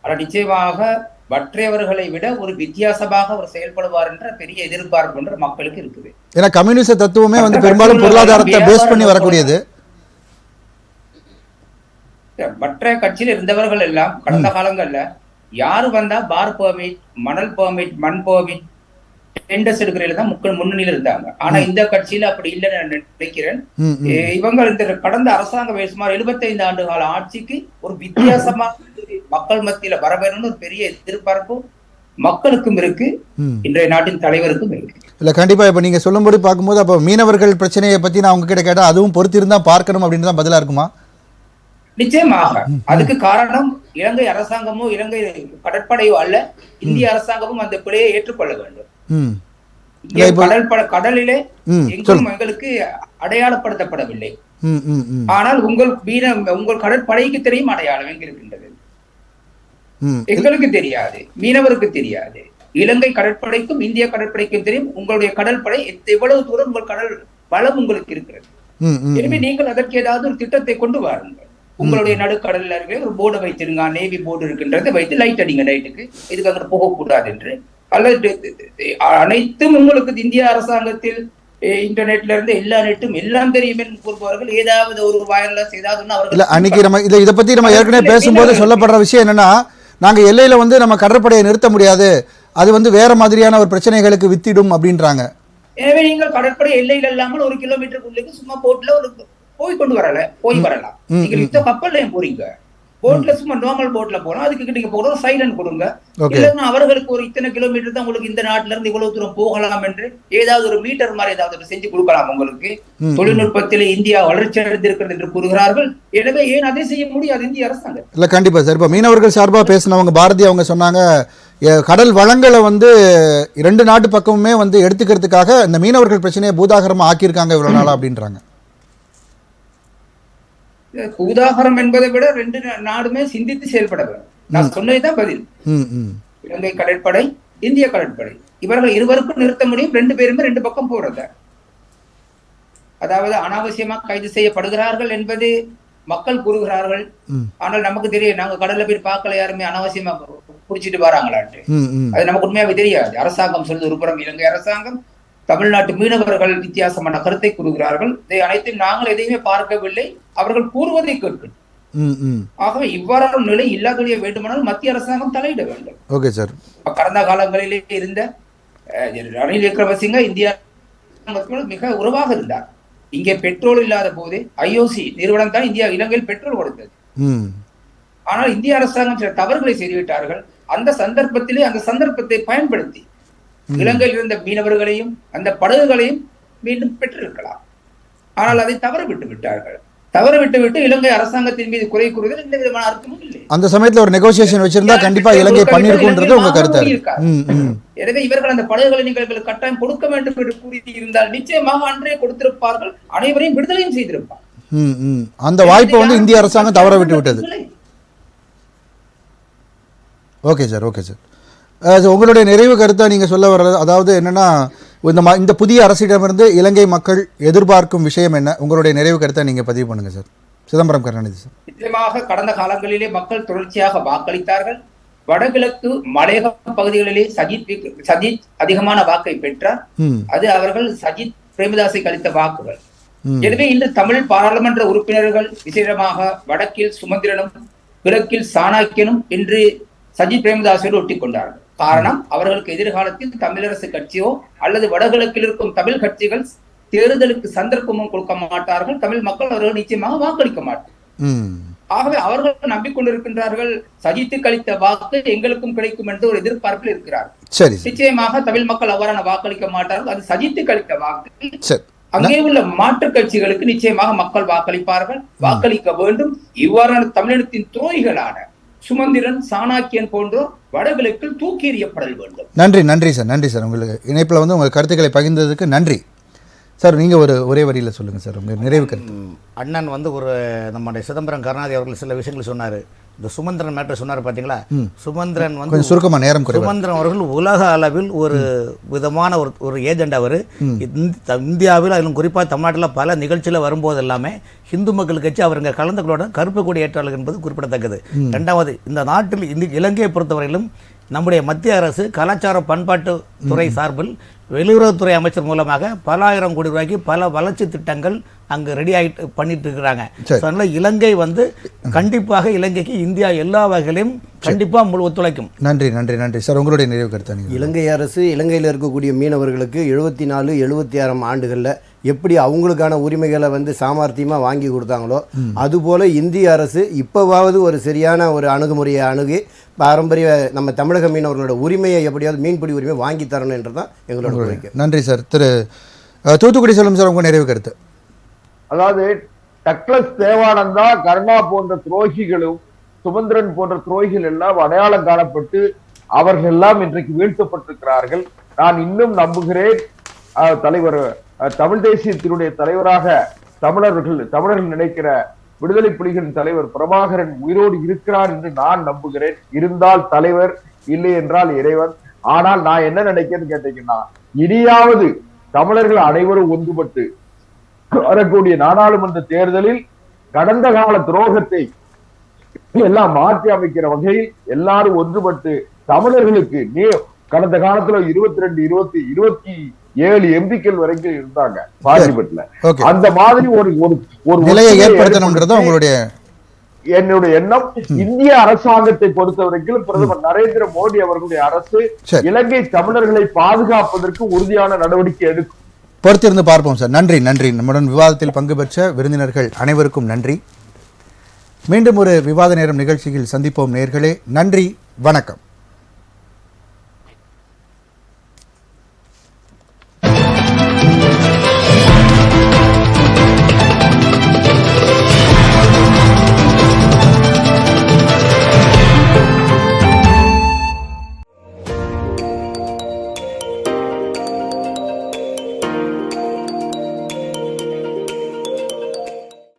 ஆனால் நிச்சயமாக மற்றவர்களை விட ஒரு வித்தியாசமாக அவர் செயல்படுவார் என்ற பெரிய எதிர்பார்ப்பு என்ற மக்களுக்கு இருக்குது. ஏன்னா கம்யூனிஸ்ட் தத்துவமே வந்து பெரும்பாலும் பொருளாதாரத்தை பேஸ் பண்ணி வரக்கூடியது. மற்ற கட்சியில் இருந்தவர்கள் எல்லாம் கடந்த காலங்கள்ல யாரு வந்தா பார் பெர்மிட், மணல் பெர்மிட், மண் பெர்மிட், டெண்டர்ஸ் எடுக்கிறதுல தான் முன்னணியில் இருந்தாங்க. ஆனா இந்த கட்சியில அப்படி இல்லைன்னு நான் நினைக்கிறேன். இவங்க இந்த கடந்த அரசாங்க சுமார் 75 ஆண்டு கால ஆட்சிக்கு ஒரு வித்தியாசமா மக்கள் மத்தியில வர வேணும்னு ஒரு பெரிய எதிர்பார்ப்பு மக்களுக்கும் இருக்கு, இன்றைய நாட்டின் தலைவருக்கும் இருக்கு. இல்ல கண்டிப்பா இப்ப நீங்க சொல்லும்போது பார்க்கும்போது அப்ப மீனவர்கள் பிரச்சனையை பத்தி நான் உங்ககிட்ட கேட்டா அதுவும் பொறுத்திருந்தா பார்க்கணும் அப்படின்னு தான் பதிலா இருக்குமா? நிச்சயமாக. அதுக்கு காரணம் இலங்கை அரசாங்கமோ இலங்கை கடற்படையோ அல்ல, இந்திய அரசாங்கமும் அந்த பிழையை ஏற்றுக்கொள்ள வேண்டும். கடலிலே எங்கும் எங்களுக்கு அடையாளப்படுத்தப்படவில்லை. ஆனால் உங்கள் கடற்படைக்கு தெரியும் அடையாளம் எங்க இருக்கின்றது, எங்களுக்கு தெரியாது, மீனவருக்கு தெரியாது. இலங்கை கடற்படைக்கும் இந்திய கடற்படைக்கும் தெரியும் உங்களுடைய கடற்படை எவ்வளவு தூரம் உங்கள் கடல் வளம் உங்களுக்கு இருக்கிறது. எனவே நீங்கள் அதற்கு ஏதாவது ஒரு திட்டத்தை கொண்டு வாருங்கள். உங்களுடைய நடுக்கடல்ல இருக்கிற ஒரு போர்டை வைத்திருங்க, நேவி போர்டு இருக்கின்றது, வைத்து லைட் அடிங்க நைட்டுக்கு, இதுக்கு அங்கே போகக்கூடாது என்று. அல்லது அனைத்தும் உங்களுக்கு இந்திய அரசாங்கத்தில் இன்டர்நெட்ல இருந்து எல்லா நெட்டும் எல்லாம் தெரியும் என்று கூறுபவர்கள் ஏதாவது ஒரு வயர்லெஸ் ஏதாவது அவர்கள் அன்னைக்கு நம்ம இதை பத்தி நம்ம ஏற்கனவே பேசும்போது சொல்லப்படுற விஷயம் என்னன்னா, நாங்க எல்லையில வந்து நம்ம கடற்படையை நிறுத்த முடியாது, அது வந்து வேற மாதிரியான ஒரு பிரச்சனைகளுக்கு வித்திடும் அப்படின்றாங்க. எனவே நீங்கள் கடற்படை எல்லையில் இல்லாமல் 1 கிலோமீட்டருக்குள்ளே சும்மா போட்ல ஒரு போய் கொண்டு வரலாம். நீங்க யுத்த கப்பல்ல போறீங்க, போட்ல சும்மா நார்மல் போட்ல போறோம், அதுக்கு நீங்க போறோம் சைலண்ட் கொடுங்க. இல்லைன்னா அவர்களுக்கு ஒரு இத்தனை கிலோமீட்டர் தான் உங்களுக்கு இந்த நாட்டுல இருந்து இவ்வளவு தூரம் போகலாம் என்று ஏதாவது ஒரு மீட்டர் மாதிரி ஏதாவது செஞ்சு கொடுக்கலாம். உங்களுக்கு தொழில்நுட்பத்திலே இந்தியா வளர்ச்சி அடைந்திருக்கிறது என்று கூறுகிறார்கள். எனவே ஏன் அதை செய்ய முடியாது இந்திய அரசாங்கம்? இல்ல கண்டிப்பா சார். இப்ப மீனவர்கள் சார்பா பேசினவங்க பாரதி அவங்க சொன்னாங்க, கடல் வளங்களை வந்து 2 நாட்டு பக்கமுமே வந்து எடுத்துக்கிறதுக்காக இந்த மீனவர்கள் பிரச்சனையை பூதாகரமா ஆக்கியிருக்காங்க இவ்வளவு நாளா அப்படின்றாங்க. உதாகரம் என்பதை விட 2 நாடுமே சிந்தித்து செயல்பட வேண்டும். நான் சொன்னதுதான் பதில். இலங்கை கடற்படை, இந்திய கடற்படை, இவர்கள் இருவருக்கும் நிறுத்த முடியும். 2 பேருமே 2 பக்கம் போறத. அதாவது அனாவசியமாக கைது செய்யப்படுகிறார்கள் என்பது மக்கள் கூறுகிறார்கள். ஆனால் நமக்கு தெரியும், நாங்க கடல்ல போய் பார்க்கல, யாருமே அனாவசியமா குடிச்சிட்டு வராங்களான்ட்டு. அது நமக்கு உண்மையாவே தெரியாது. அரசாங்கம் சொல்லுது ஒரு புறம், இலங்கை அரசாங்கம், தமிழ்நாட்டு மீனவர்கள் வித்தியாசமான கருத்தை கூறுகிறார்கள். இதை அனைத்தும் நாங்கள் எதையுமே பார்க்கவில்லை, அவர்கள் கூறுவதை கேட்கணும். ஆகவே இவ்வாறான நிலை இல்லாதொழிய வேண்டுமானால் மத்திய அரசாங்கம் தலையிட வேண்டும். Okay sir. கடந்த காலங்களிலே இருந்த ரணில் விக்ரமசிங்க இந்தியா மிக உறவாக இருந்தார். இங்கே பெட்ரோல் இல்லாத போது IOC நிறுவனம் தான் இலங்கையில் பெட்ரோல் கொடுத்தது. ஆனால் இந்திய அரசாங்கம் சில தவறுகளை செய்துவிட்டார்கள். அந்த சந்தர்ப்பத்தை பயன்படுத்தி இலங்கையில் இருந்த மீனவர்களையும் அந்த படகுகளையும் மீண்டும் பெற்றிருக்கலாம். ஆனால் அதை தவறு விட்டு இலங்கை அரசாங்கத்தின் மீது குறை கூறுவதில் எந்த விதமான அர்த்தமும் இல்லை. அந்த சமயத்துல ஒரு நெகோசியேஷன் வச்சிருந்தா கண்டிப்பா இலங்கை பண்ணிருக்கும்ன்றது உங்க கருத்து. எனவே இவர்கள் அந்த படகுகளை நீங்கள் கட்டாயம் கொடுக்க வேண்டும் என்று கூறி இருந்தால் நிச்சயமாக அன்றே கொடுத்திருப்பார்கள், அனைவரையும் விடுதலையும் செய்திருப்பார். அந்த வாய்ப்பை வந்து இந்திய அரசாங்கம் தவற விட்டு விட்டது. Okay sir, okay sir. உங்களுடைய நிறைவு கருத்தை நீங்கள் சொல்ல வர்றது, அதாவது என்னென்னா இந்த புதிய அரசிடமிருந்து இலங்கை மக்கள் எதிர்பார்க்கும் விஷயம் என்ன? உங்களுடைய நிறைவு கருத்தை நீங்கள் பதிவு பண்ணுங்க சார். சிதம்பரம் கருணாநிதி சார். நிச்சயமாக கடந்த காலங்களிலே மக்கள் தொடர்ச்சியாக வாக்களித்தார்கள். வடகிழக்கு மலையக பகுதிகளிலே சஜித் அதிகமான வாக்கை பெற்றார். அது அவர்கள் சஜித் பிரேமதாசை கழித்த வாக்குகள். எனவே இன்று தமிழ் பாராளுமன்ற உறுப்பினர்கள் விசேஷமாக வடக்கில் சுமந்திரனும் கிழக்கில் சாணக்கியனும் இன்று சஜித் பிரேமதாசோடு ஒட்டி கொண்டார்கள். காரணம், அவர்களுக்கு எதிர்காலத்தில் தமிழரசு கட்சியோ அல்லது வடகிழக்கில் இருக்கும் தமிழ் கட்சிகள் தேர்தலுக்கு சந்தர்ப்பமும் கொடுக்க மாட்டார்கள். தமிழ் மக்கள் அவர்கள் நிச்சயமாக வாக்களிக்க மாட்டார்கள். ஆகவே அவர்கள் நம்பிக்கொண்டிருக்கின்றார்கள், சஜித்து கழித்த வாக்கு எங்களுக்கும் கிடைக்கும் என்று ஒரு எதிர்பார்ப்பில் இருக்கிறார்கள். நிச்சயமாக தமிழ் மக்கள் அவ்வாறான வாக்களிக்க மாட்டார்கள். அது சஜித்து கழித்த வாக்கு. அங்கே உள்ள மாற்று கட்சிகளுக்கு நிச்சயமாக மக்கள் வாக்களிப்பார்கள், வாக்களிக்க வேண்டும். இவ்வாறான தமிழினத்தின் துரோகிகளான சுமந்திரன், சாணாக்கியன் போன்றோர் வடகிழக்கில் தூக்கி எறியப்படல் வேண்டும். நன்றி சார். உங்களுக்கு இணைப்பில் வந்து உங்கள் கருத்துக்களை பகிர்ந்ததுக்கு நன்றி சார். நீங்கள் ஒரே வரியில் சொல்லுங்கள் சார் உங்கள் நிறைவு கருத்து. அண்ணன் வந்து நம்முடைய சிதம்பரம் கருணாநிதி அவர்கள் சில விஷயங்கள் சொன்னார். இந்த சுமந்திரன் மேட்டர் சொன்னார் பார்த்தீங்களா? சுமந்திரன் வந்து சுருக்கமாக நேரம் சுமந்திரன் அவர்கள் உலக அளவில் ஒரு விதமான ஒரு ஏஜெண்ட். அவர் இந்தியாவில் அதிலும் குறிப்பாக தமிழ்நாட்டில் பல நிகழ்ச்சியில் வரும்போது எல்லாமே இந்து மக்கள் கட்சி அவருங்க கலந்துகளோட கருப்பு கொடி ஏற்றாளர்கள் என்பது குறிப்பிடத்தக்கது. ரெண்டாவது, இந்த நாட்டில் இலங்கையை பொறுத்தவரையிலும் நம்முடைய மத்திய அரசு கலாச்சார பண்பாட்டு துறை சார்பில் வெளியுறவுத்துறை அமைச்சர் மூலமாக பல ஆயிரம் கோடி ரூபாய்க்கு பல வளர்ச்சி திட்டங்கள் அங்கு ரெடி ஆகிட்டு பண்ணிட்டு இருக்கிறாங்க. அதனால இலங்கை வந்து கண்டிப்பாக இலங்கைக்கு இந்தியா எல்லா வகையிலும் கண்டிப்பாக ஒத்துழைக்கும். நன்றி சார். உங்களுடைய நிறைவு கருத்து. இலங்கை அரசு இலங்கையில் இருக்கக்கூடிய மீனவர்களுக்கு 74, 76 ஆண்டுகளில் எப்படி அவங்களுக்கான உரிமைகளை வந்து சாமர்த்தியமாக வாங்கி கொடுத்தாங்களோ அதுபோல் இந்திய அரசு இப்போவாவது ஒரு சரியான ஒரு அணுகுமுறையை அணுகி பாரம்பரிய நம்ம தமிழக மீனவர்களோட உரிமையை எப்படியாவது மீன்பிடி உரிமையை வாங்கி தரணும் என்று தான் எங்களோட கோரிக்கை. நன்றி சார். திரு தூத்துக்குடி செல்வம் சார், உங்கள் நிறைவு கருத்து. அதாவது டக்ளஸ் தேவானந்தா, கருணா போன்ற துரோகிகளும் சுமந்திரன் போன்ற துரோகிகள் எல்லாம் அடையாளம் காணப்பட்டு அவர்கள் எல்லாம் இன்றைக்கு வீழ்த்தப்பட்டிருக்கிறார்கள். நான் இன்னும் நம்புகிறேன் தலைவர் தமிழ் தேசியத்தினுடைய தலைவராக தமிழர்கள் நினைக்கிற விடுதலை புலிகளின் தலைவர் பிரபாகரன் உயிரோடு இருக்கிறார் என்று நான் நம்புகிறேன். இருந்தால் தலைவர், இல்லை என்றால் இறைவன். ஆனால் நான் என்ன நினைக்கிறேன்னு கேட்டீங்கன்னா, இனியாவது தமிழர்கள் அனைவரும் ஒன்றுபட்டு வரக்கூடிய நாடாளுமன்ற தேர்தலில் கடந்த கால துரோகத்தை எல்லாம் மாற்றி அமைக்கிற வகையில் எல்லாரும் ஒன்றுபட்டு தமிழர்களுக்கு கடந்த காலத்துல 22, 27 எம்பிக்கள் வரைக்கும் இருந்தாங்க பார்லிமெண்ட்ல. அந்த மாதிரி ஒரு நிலையை ஏற்படுத்தணும்ன்றது உங்களுடைய என்னுடைய எண்ணம். இந்திய அரசாங்கத்தை பொறுத்த வரைக்கும் பிரதமர் நரேந்திர மோடி அவர்களுடைய அரசு இலங்கை தமிழர்களை பாதுகாப்பதற்கு உறுதியான நடவடிக்கை எடுக்கும். பொறுத்திருந்து பார்ப்போம் சார். நன்றி. நம்முடன் விவாதத்தில் பங்கு பெற்ற விருந்தினர்கள் அனைவருக்கும் நன்றி. மீண்டும் ஒரு விவாத நேரம் நிகழ்ச்சியில் சந்திப்போம் நேயர்களே. நன்றி, வணக்கம்.